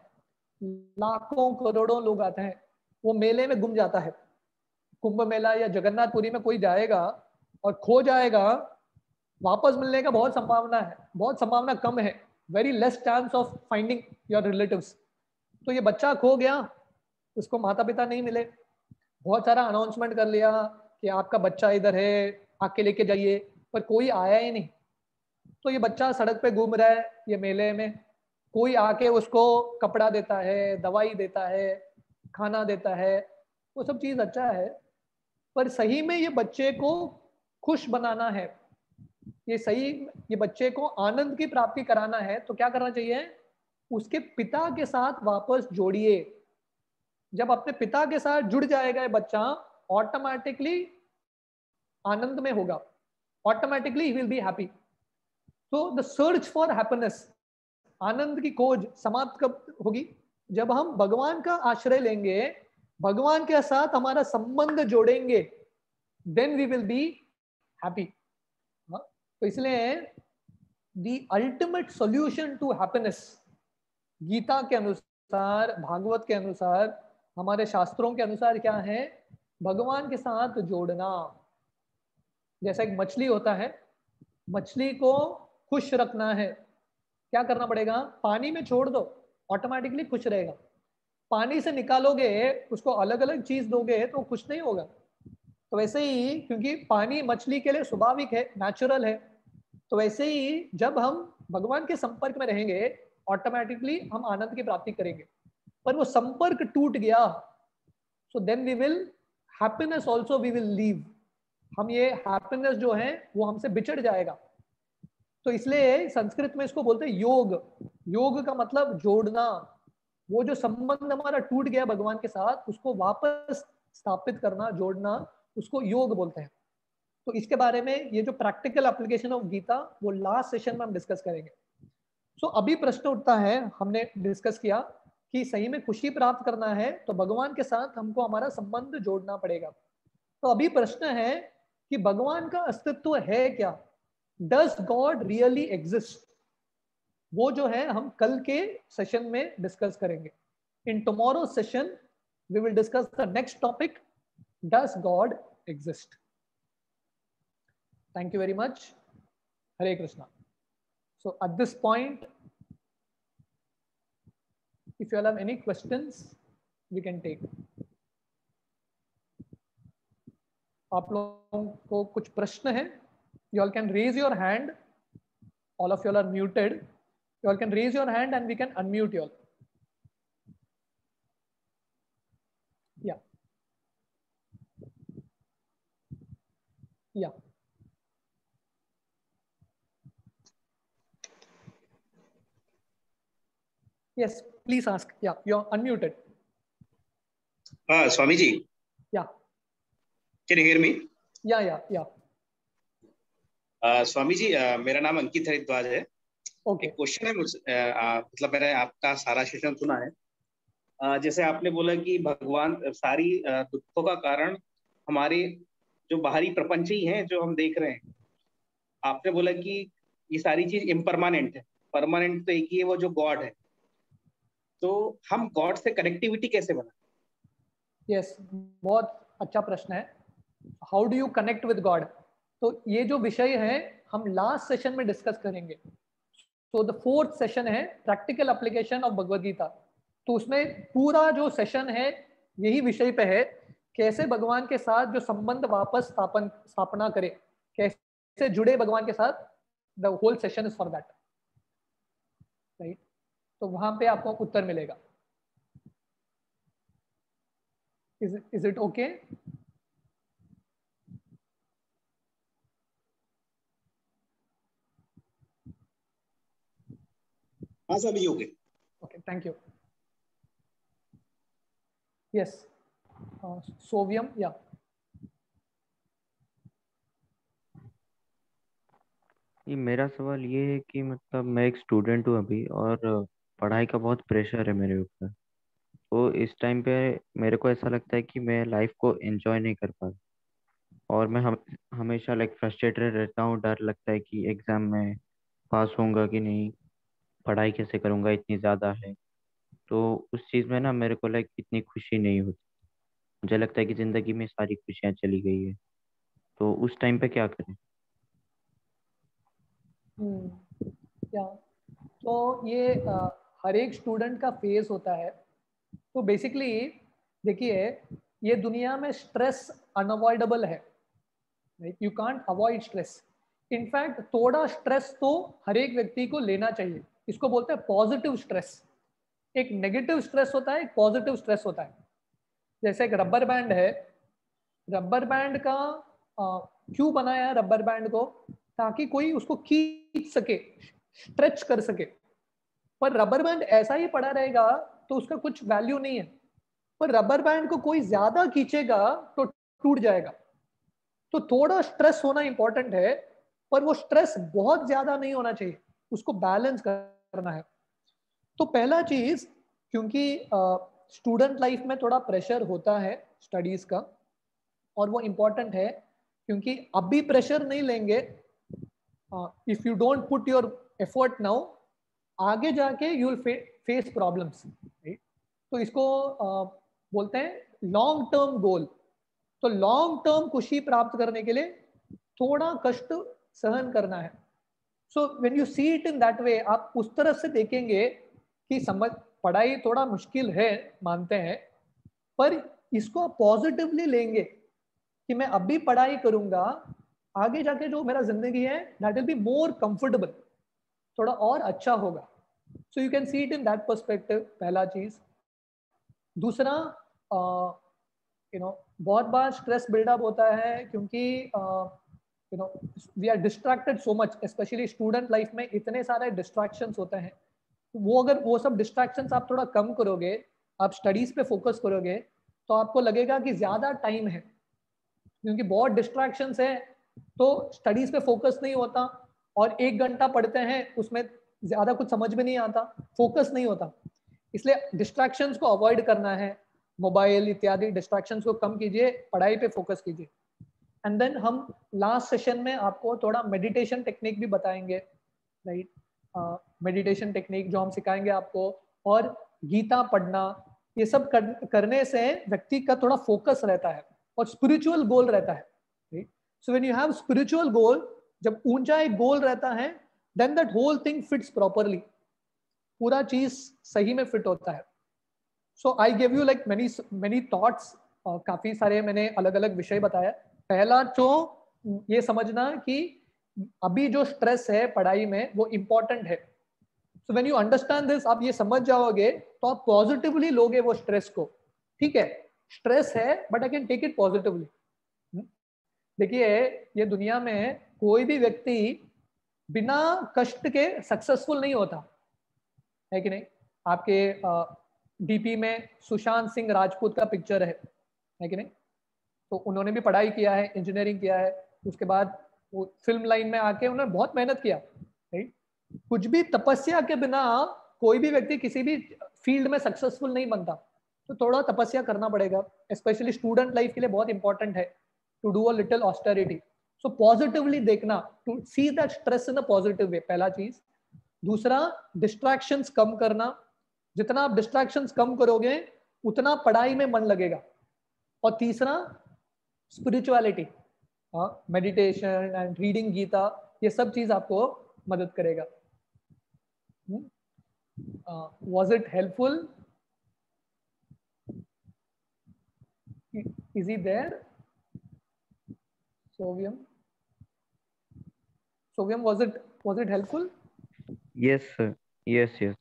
लाखों करोड़ों लोग आते हैं, वो मेले में गुम जाता है। कुंभ मेला या जगन्नाथपुरी में कोई जाएगा और खो जाएगा, वापस मिलने का बहुत संभावना है, बहुत संभावना कम है, very less chance of finding your relatives. तो ये बच्चा खो गया, उसको माता पिता नहीं मिले, बहुत सारा अनाउंसमेंट कर लिया कि आपका बच्चा इधर है, आके लेके जाइए, पर कोई आया ही नहीं। तो ये बच्चा सड़क पे घूम रहा है, ये मेले में, कोई आके उसको कपड़ा देता है, दवाई देता है, खाना देता है, वो सब चीज अच्छा है, पर सही में ये बच्चे को खुश बनाना है, ये सही, ये बच्चे को आनंद की प्राप्ति कराना है, तो क्या करना चाहिए? उसके पिता के साथ वापस जोड़िए। जब अपने पिता के साथ जुड़ जाएगा ये बच्चा, ऑटोमेटिकली आनंद में होगा, automatically he will be happy. तो द सर्च फॉर हैप्पीनेस, आनंद की खोज समाप्त कब होगी? जब हम भगवान का आश्रय लेंगे, भगवान के साथ हमारा संबंध जोड़ेंगे, then we will be happy. तो इसलिए the ultimate solution to happiness, Gita के अनुसार, भागवत के अनुसार, हमारे शास्त्रों के अनुसार क्या है? भगवान के साथ जोड़ना। जैसा एक मछली होता है, मछली को खुश रखना है, क्या करना पड़ेगा? पानी में छोड़ दो, ऑटोमेटिकली खुश रहेगा। पानी से निकालोगे, उसको अलग अलग चीज दोगे तो खुश नहीं होगा। तो वैसे ही, क्योंकि पानी मछली के लिए स्वाभाविक है, नेचुरल है, तो वैसे ही जब हम भगवान के संपर्क में रहेंगे, ऑटोमेटिकली हम आनंद की प्राप्ति करेंगे। पर वो संपर्क टूट गया, so then we will happiness also we will leave. हम ये हैप्पीनेस जो है वो हमसे बिछड़ जाएगा। तो इसलिए संस्कृत में इसको बोलते हैं योग। योग का मतलब जोड़ना। वो जो संबंध हमारा टूट गया भगवान के साथ, उसको वापस स्थापित करना, जोड़ना, उसको योग बोलते हैं। तो इसके बारे में ये जो प्रैक्टिकल एप्लीकेशन ऑफ गीता, वो लास्ट सेशन में हम डिस्कस करेंगे। सो अभी प्रश्न उठता है, हमने डिस्कस किया कि सही में खुशी प्राप्त करना है तो भगवान के साथ हमको हमारा संबंध जोड़ना पड़ेगा। तो अभी प्रश्न है कि भगवान का अस्तित्व है क्या? Does God really exist? वो जो है हम कल के सेशन में डिस्कस करेंगे। In tomorrow session we will discuss the next topic, does god exist. Thank you very much. Hare Krishna. So at this point, if you all have any questions, we can take. आप लोगों को कुछ प्रश्न है? You all can raise your hand. All of you all are muted. You all can raise your hand and we can unmute you all. Yeah. Yeah. Yes, please ask. Yeah, you're unmuted. Swamiji. Yeah. Can you hear me? Yeah. Swami ji, मेरा नाम अंकित हरिद्वाज है। Okay. एक question है मुझसे, मतलब मैंने आपका सारा सेशन सुना है। जैसे आपने बोला कि भगवान सारी दुखों का कारण हमारे जो बाहरी प्रपंच ही हैं जो हम देख रहे हैं। आपने बोला कि ये सारी चीज इम्परमानेंट है, परमानेंट तो एक ही है, वो जो गॉड है। तो हम गॉड से कनेक्टिविटी कैसे बनाएं? यस, बहुत अच्छा प्रश्न है। How do you connect with God? तो ये जो विषय है हम लास्ट सेशन में डिस्कस करेंगे। तो द फोर्थ सेशन है practical application of Bhagavad Gita. तो उसमें पूरा जो सेशन है यही विषय पे है, कैसे भगवान के साथ जो संबंध वापस स्थापना करे, कैसे जुड़े भगवान के साथ। The whole session is for that, right? तो वहां पे आपको उत्तर मिलेगा। Is it okay? हाँ Swami ji, okay. Okay, thank you. Yes, सोवियम, या ये मेरा सवाल ये है कि मतलब मैं एक स्टूडेंट हूँ अभी, और पढ़ाई का बहुत प्रेशर है मेरे ऊपर। तो इस टाइम पे मेरे को ऐसा लगता है कि मैं लाइफ को एंजॉय नहीं कर पा रहा, और मैं हमेशा लाइक फ्रस्ट्रेटेड रहता हूँ। डर लगता है कि एग्जाम में पास होऊंगा कि नहीं, पढ़ाई कैसे करूंगा, इतनी ज़्यादा है। तो उस चीज़ में ना मेरे को लाइक इतनी खुशी नहीं होती। मुझे लगता है कि ज़िंदगी में सारी खुशियाँ चली गई है। तो उस टाइम पे क्या करें? क्या तो ये हर एक स्टूडेंट का फेस होता है। तो बेसिकली देखिए, ये दुनिया में स्ट्रेस अनअवॉइडेबल है। You can't avoid stress. In fact थोड़ा स्ट्रेस तो हर एक व्यक्ति को लेना चाहिए। इसको बोलते हैं पॉजिटिव स्ट्रेस। एक नेगेटिव स्ट्रेस होता है, एक पॉजिटिव स्ट्रेस होता है। जैसे एक रबर बैंड है। रबर बैंड का क्यों बनाया है रबर बैंड को? ताकि कोई उसको खींच सके, स्ट्रेच कर सके। पर रबर बैंड ऐसा ही पड़ा रहेगा तो उसका कुछ वैल्यू नहीं है। पर रबर बैंड को कोई ज्यादा खींचेगा तो टूट जाएगा। तो थोड़ा स्ट्रेस होना इंपॉर्टेंट है, पर वो स्ट्रेस बहुत ज्यादा नहीं होना चाहिए, उसको बैलेंस करना है। तो पहला चीज, क्योंकि स्टूडेंट लाइफ में थोड़ा प्रेशर होता है स्टडीज का, और वो इम्पोर्टेंट है, क्योंकि अभी प्रेशर नहीं लेंगे, if you don't put your effort now, आगे जाके यू विल फेस प्रॉब्लम्स। तो इसको बोलते हैं लॉन्ग टर्म गोल। तो लॉन्ग टर्म खुशी प्राप्त करने के लिए थोड़ा कष्ट सहन करना है। So when you see it in that way, आप उस तरह से देखेंगे कि समझ, पढ़ाई थोड़ा मुश्किल है, मानते हैं, पर इसको पॉजिटिवली लेंगे कि मैं अभी पढ़ाई करूंगा, आगे जाके जो मेरा जिंदगी है that will be more comfortable, थोड़ा और अच्छा होगा। So you can see it in that perspective, पहला चीज। दूसरा, बहुत बार स्ट्रेस बिल्डअप होता है क्योंकि we are distracted so much, specially student life में इतने सारे डिस्ट्रैक्शंस होते हैं। वो अगर वो सब डिस्ट्रैक्शंस आप थोड़ा कम करोगे, आप स्टडीज पे फोकस करोगे, तो आपको लगेगा कि ज्यादा टाइम है। क्योंकि बहुत डिस्ट्रैक्शंस है तो स्टडीज पे फोकस नहीं होता, और 1 घंटा पढ़ते हैं उसमें ज्यादा कुछ समझ में नहीं आता, फोकस नहीं होता। इसलिए डिस्ट्रैक्शंस को अवॉइड करना है, मोबाइल इत्यादि डिस्ट्रैक्शंस को कम कीजिए, पढ़ाई पे फोकस कीजिए। एंड देन हम लास्ट सेशन में आपको थोड़ा मेडिटेशन टेक्निक भी बताएंगे, राइट? मेडिटेशन टेक्निक जो हम सिखाएंगे आपको, और गीता पढ़ना, ये सब करने से व्यक्ति का थोड़ा फोकस रहता है और स्पिरिचुअल गोल रहता है। So when you have spiritual goal, जब ऊंचा एक गोल रहता है, then that whole thing fits properly, पूरा चीज सही में फिट होता है। So I give you like many many thoughts, काफी सारे मैंने अलग अलग विषय बताया। पहला तो ये समझना कि अभी जो स्ट्रेस है पढ़ाई में वो इम्पोर्टेंट है। So when you understand this, आप ये समझ जाओगे तो आप पॉजिटिवली लोगे वो स्ट्रेस को। ठीक है, स्ट्रेस है but I can take it positively. देखिए, ये दुनिया में कोई भी व्यक्ति बिना कष्ट के सक्सेसफुल नहीं होता है कि नहीं? आपके डीपी में सुशांत सिंह राजपूत का पिक्चर है कि नहीं? तो उन्होंने भी पढ़ाई किया है, इंजीनियरिंग किया है, उसके बाद वो फिल्म लाइन में आके उन्होंने बहुत मेहनत किया, राइट? कुछ भी तपस्या के बिना कोई भी व्यक्ति किसी भी फील्ड में सक्सेसफुल नहीं बनता। तो थोड़ा तपस्या करना पड़ेगा, स्पेशली स्टूडेंट लाइफ के लिए बहुत इंपॉर्टेंट है to do a little austerity. So positively देखना, to see that stress in a positive way, पहला चीज। दूसरा, डिस्ट्रैक्शंस कम करना। जितना आप डिस्ट्रैक्शंस कम करोगे उतना पढ़ाई में मन लगेगा। और तीसरा, spirituality, meditation and reading Gita, ये सब चीज आपको मदद करेगा। Was it helpful? Is he there? Sovyam? Sovyam, was it helpful? Yes, sir. Yes, yes.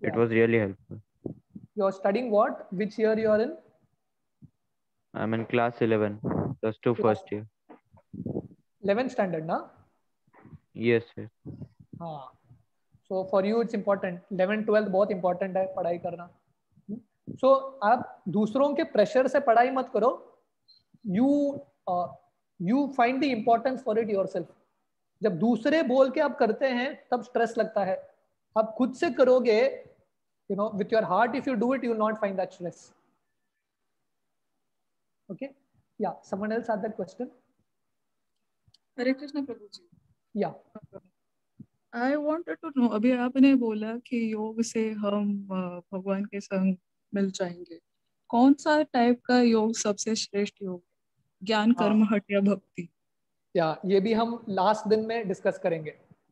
It Yeah. was really helpful. You're studying what? Which year you are in? I'm in class 11, plus two Class first year. 11th standard, ना? Yes, sir. हाँ. So for you it's important. 11th 12th बहुत important है पढ़ाई करना. So आप दूसरों के pressure से पढ़ाई मत करो. You find the importance for it yourself. जब दूसरे बोल के आप करते हैं तब स्ट्रेस लगता है, आप खुद से करोगे, you know, with your heart, if you do it, you will not find that stress. Okay, yeah, someone else had that question. Hare Krishna Prabhu ji. Yeah. I wanted to know, अभी आपने बोला कि योग से हम भगवान के संग मिल जाएंगे, कौन सा टाइप का योग सबसे श्रेष्ठ योग है? ज्ञान कर्म हट या भक्ति? या ये भी हम लास्ट दिन में डिस्कस करेंगे,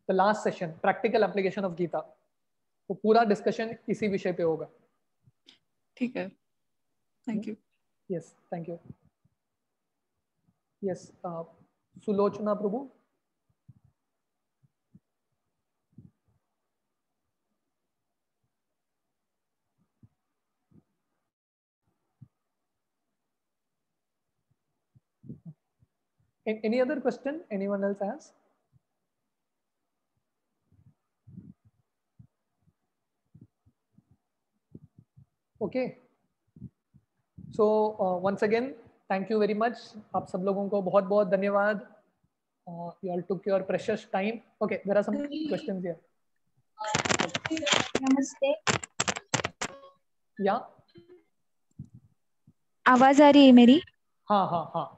the last session, practical application of Gita, तो पूरा डिस्कशन इसी विषय पे होगा। ठीक है, thank you. Yes, thank you. Yes, Sulochana Prabhu. Any other question anyone else has? Okay. So once again, thank you very much. आप सब लोगों को बहुत बहुत धन्यवाद. You all took your precious time. Okay, there are some questions here. नमस्ते। Yeah. आवाज आ रही है मेरी? हाँ हाँ हाँ।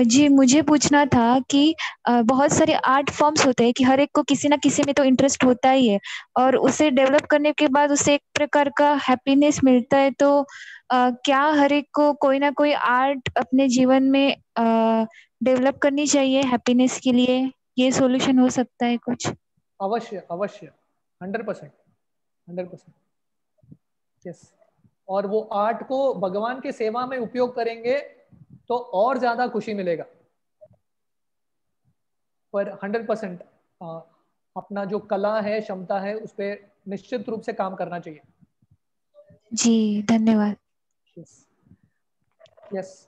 जी, मुझे पूछना था कि बहुत सारे आर्ट फॉर्म्स होते हैं कि हर एक को किसी ना किसी में तो इंटरेस्ट होता ही है, और उसे डेवलप करने के बाद उसे एक प्रकार का हैप्पीनेस मिलता है, तो क्या हर एक को कोई ना कोई आर्ट अपने जीवन में डेवलप करनी चाहिए हैप्पीनेस के लिए? ये सॉल्यूशन हो सकता है कुछ? अवश्य अवश्य, 100%, 100%। यस, और वो आर्ट को भगवान के सेवा में उपयोग करेंगे तो और ज्यादा खुशी मिलेगा। पर 100% अपना जो कला है, क्षमता है, उस पर निश्चित रूप से काम करना चाहिए। जी, धन्यवाद। Yes yes.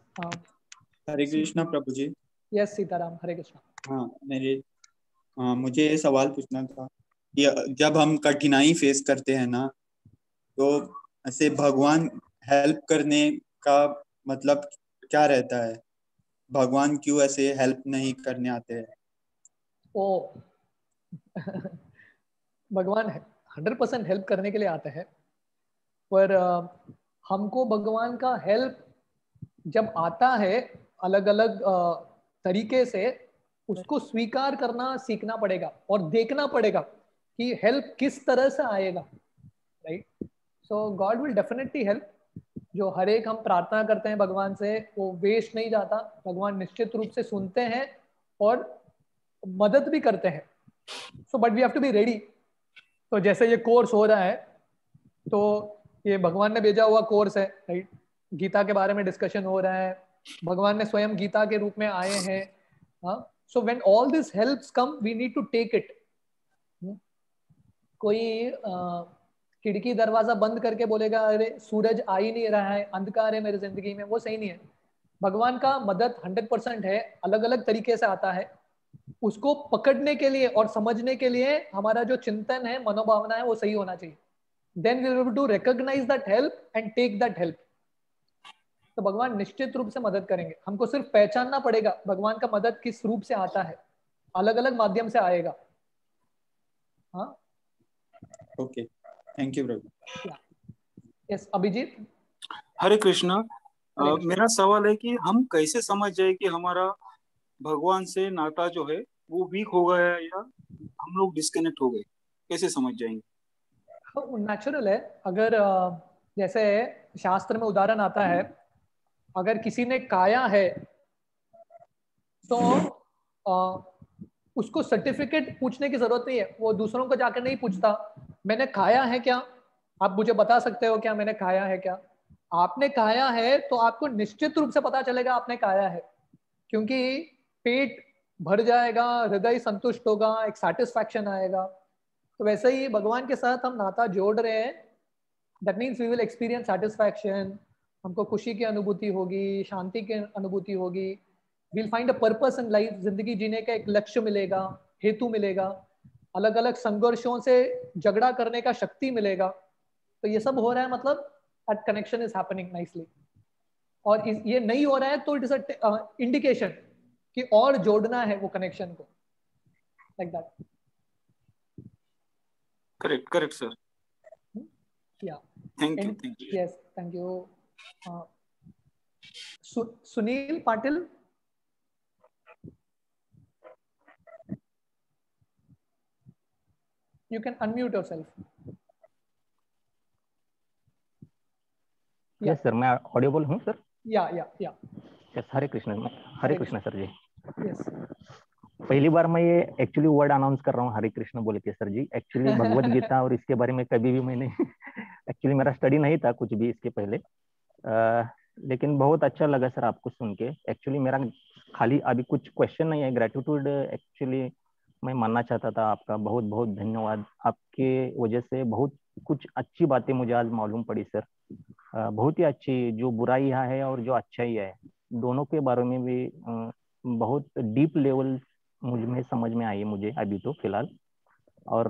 हरे कृष्णा प्रभु जी। यस सीताराम, हरे कृष्णा। हाँ, मुझे ये सवाल पूछना था कि जब हम कठिनाई फेस करते हैं ना, तो ऐसे भगवान हेल्प करने का मतलब क्या रहता है? भगवान क्यों ऐसे हेल्प नहीं करने आते हैं? ओ भगवान 100% हेल्प करने के लिए आते हैं, पर हमको भगवान का हेल्प जब आता है अलग अलग तरीके से, उसको स्वीकार करना सीखना पड़ेगा और देखना पड़ेगा कि हेल्प किस तरह से आएगा, right? So God will definitely help. जो हर एक हम प्रार्थना करते हैं भगवान से, वो वेस्ट नहीं जाता, भगवान निश्चित रूप से सुनते हैं और मदद भी करते हैं। So but we have to be ready. तो जैसे ये कोर्स हो रहा है, तो ये भगवान ने भेजा हुआ कोर्स है, राइट? गीता के बारे में डिस्कशन हो रहा है, भगवान ने स्वयं गीता के रूप में आए हैं। So when all this helps come, we need to take it. कोई खिड़की दरवाजा बंद करके बोलेगा अरे सूरज आ ही नहीं रहा है, अंधकार है मेरी जिंदगी में, वो सही नहीं है। भगवान का मदद 100% है, अलग अलग तरीके से आता है। उसको पकड़ने के लिए और समझने के लिए हमारा जो चिंतन है, मनोभावना है, वो सही होना चाहिए। Then we will be able to recognise that help and take that help. तो भगवान निश्चित रूप से मदद करेंगे। हमको सिर्फ पहचानना पड़ेगा भगवान का मदद किस रूप से आता है, अलग अलग माध्यम से आएगा। हाँ, ओके, थैंक यू प्रभु। यस, अभिजीत। हरे कृष्णा। मेरा सवाल है कि हम कैसे समझ जाए कि हमारा भगवान से नाता जो है वो वीक हो गया है या हम लोग डिस्कनेक्ट हो गए, कैसे समझ जाएंगे? नेचुरल है। अगर जैसे शास्त्र में उदाहरण आता है, अगर किसी ने काया है तो उसको सर्टिफिकेट पूछने की जरूरत नहीं है। वो दूसरों को जाकर नहीं पूछता मैंने खाया है क्या, आप मुझे बता सकते हो क्या मैंने खाया है क्या? आपने खाया है तो आपको निश्चित रूप से पता चलेगा आपने खाया है, क्योंकि पेट भर जाएगा, हृदय संतुष्ट होगा, एक सेटिस्फैक्शन आएगा। तो वैसे ही भगवान के साथ हम नाता जोड़ रहे हैं, that means we will experience satisfaction. हमको खुशी की अनुभूति होगी, शांति की अनुभूति होगी, we'll find a purpose in life. जिंदगी जीने का एक लक्ष्य मिलेगा, हेतु मिलेगा, अलग अलग संघर्षों से झगड़ा करने का शक्ति मिलेगा। तो ये सब हो रहा है, मतलब that connection is happening nicely. और ये नहीं हो रहा है तो इट इज अ इंडिकेशन कि और जोड़ना है वो कनेक्शन को, like that. Correct sir. Yeah thank you. Yes, thank you. Sunil Patil, you can unmute yourself. Yes sir, मैं ऑडिबल हूँ sir? Yeah yes, Hare Krishna sir ji. Yes, पहली बार मैं ये एक्चुअली वर्ड अनाउंस कर रहा हूँ, हरे कृष्ण बोल के सर जी। एक्चुअली भगवत गीता और इसके बारे में कभी भी मैंने एक्चुअली मेरा स्टडी नहीं था कुछ भी इसके पहले, लेकिन बहुत अच्छा लगा सर आपको सुन के। एक्चुअली मेरा खाली अभी कुछ क्वेश्चन नहीं है, ग्रेटिट्यूड एक्चुअली मैं मानना चाहता था आपका। बहुत बहुत धन्यवाद, आपके वजह से बहुत कुछ अच्छी बातें मुझे आज मालूम पड़ी सर। बहुत ही अच्छी, जो बुराई यहाँ है और जो अच्छाई है, दोनों के बारे में भी बहुत डीप लेवल मुझ में समझ में आई मुझे अभी तो फिलहाल। और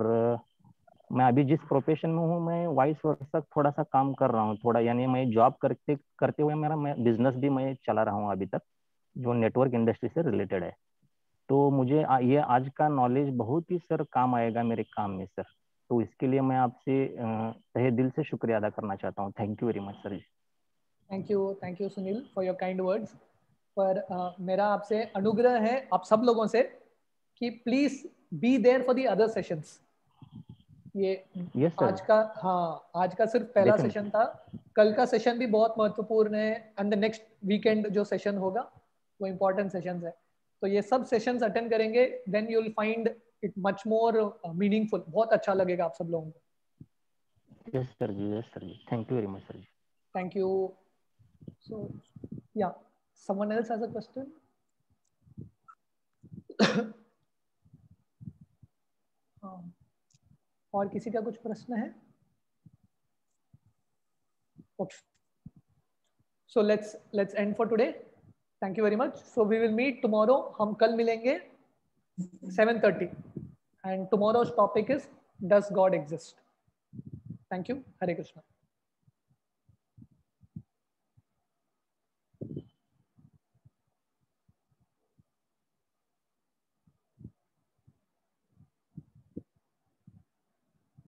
मैं अभी जिस प्रोफेशन में हूँ, मैं वाइस वर्सा थोड़ा सा काम कर रहा हूँ थोड़ा, यानी मैं जॉब करते करते हुए मेरा बिजनेस भी मैं चला रहा हूँ अभी तक, जो नेटवर्क इंडस्ट्री से रिलेटेड है। तो मुझे ये आज का नॉलेज बहुत ही सर काम आएगा मेरे काम में सर। तो इसके लिए मैं आपसे तहे दिल से शुक्रिया अदा करना चाहता हूँ। Thank you very much sir ji. Thank you Sunil for your kind words. पर मेरा आपसे अनुग्रह है आप सब लोगों से कि please be there for the other sessions. ये आज का सिर्फ पहला सेशन था, कल का सेशन भी बहुत महत्वपूर्ण है, एंड द नेक्स्ट वीकेंड जो सेशन होगा वो इम्पोर्टेंट सेशंस है। तो ये सब सेशंस अटेंड करेंगे, then you will find it much more meaningful. बहुत अच्छा लगेगा आप सब लोगों को। Yes sir ji, thank you very much sir ji. Thank you. So yeah someone else has a question? और किसी का कुछ प्रश्न है? Okay. So let's end for today. Thank you very much. So we will meet tomorrow. हम कल मिलेंगे 7:30 and tomorrow's topic is Does God exist? Thank you. Hare Krishna.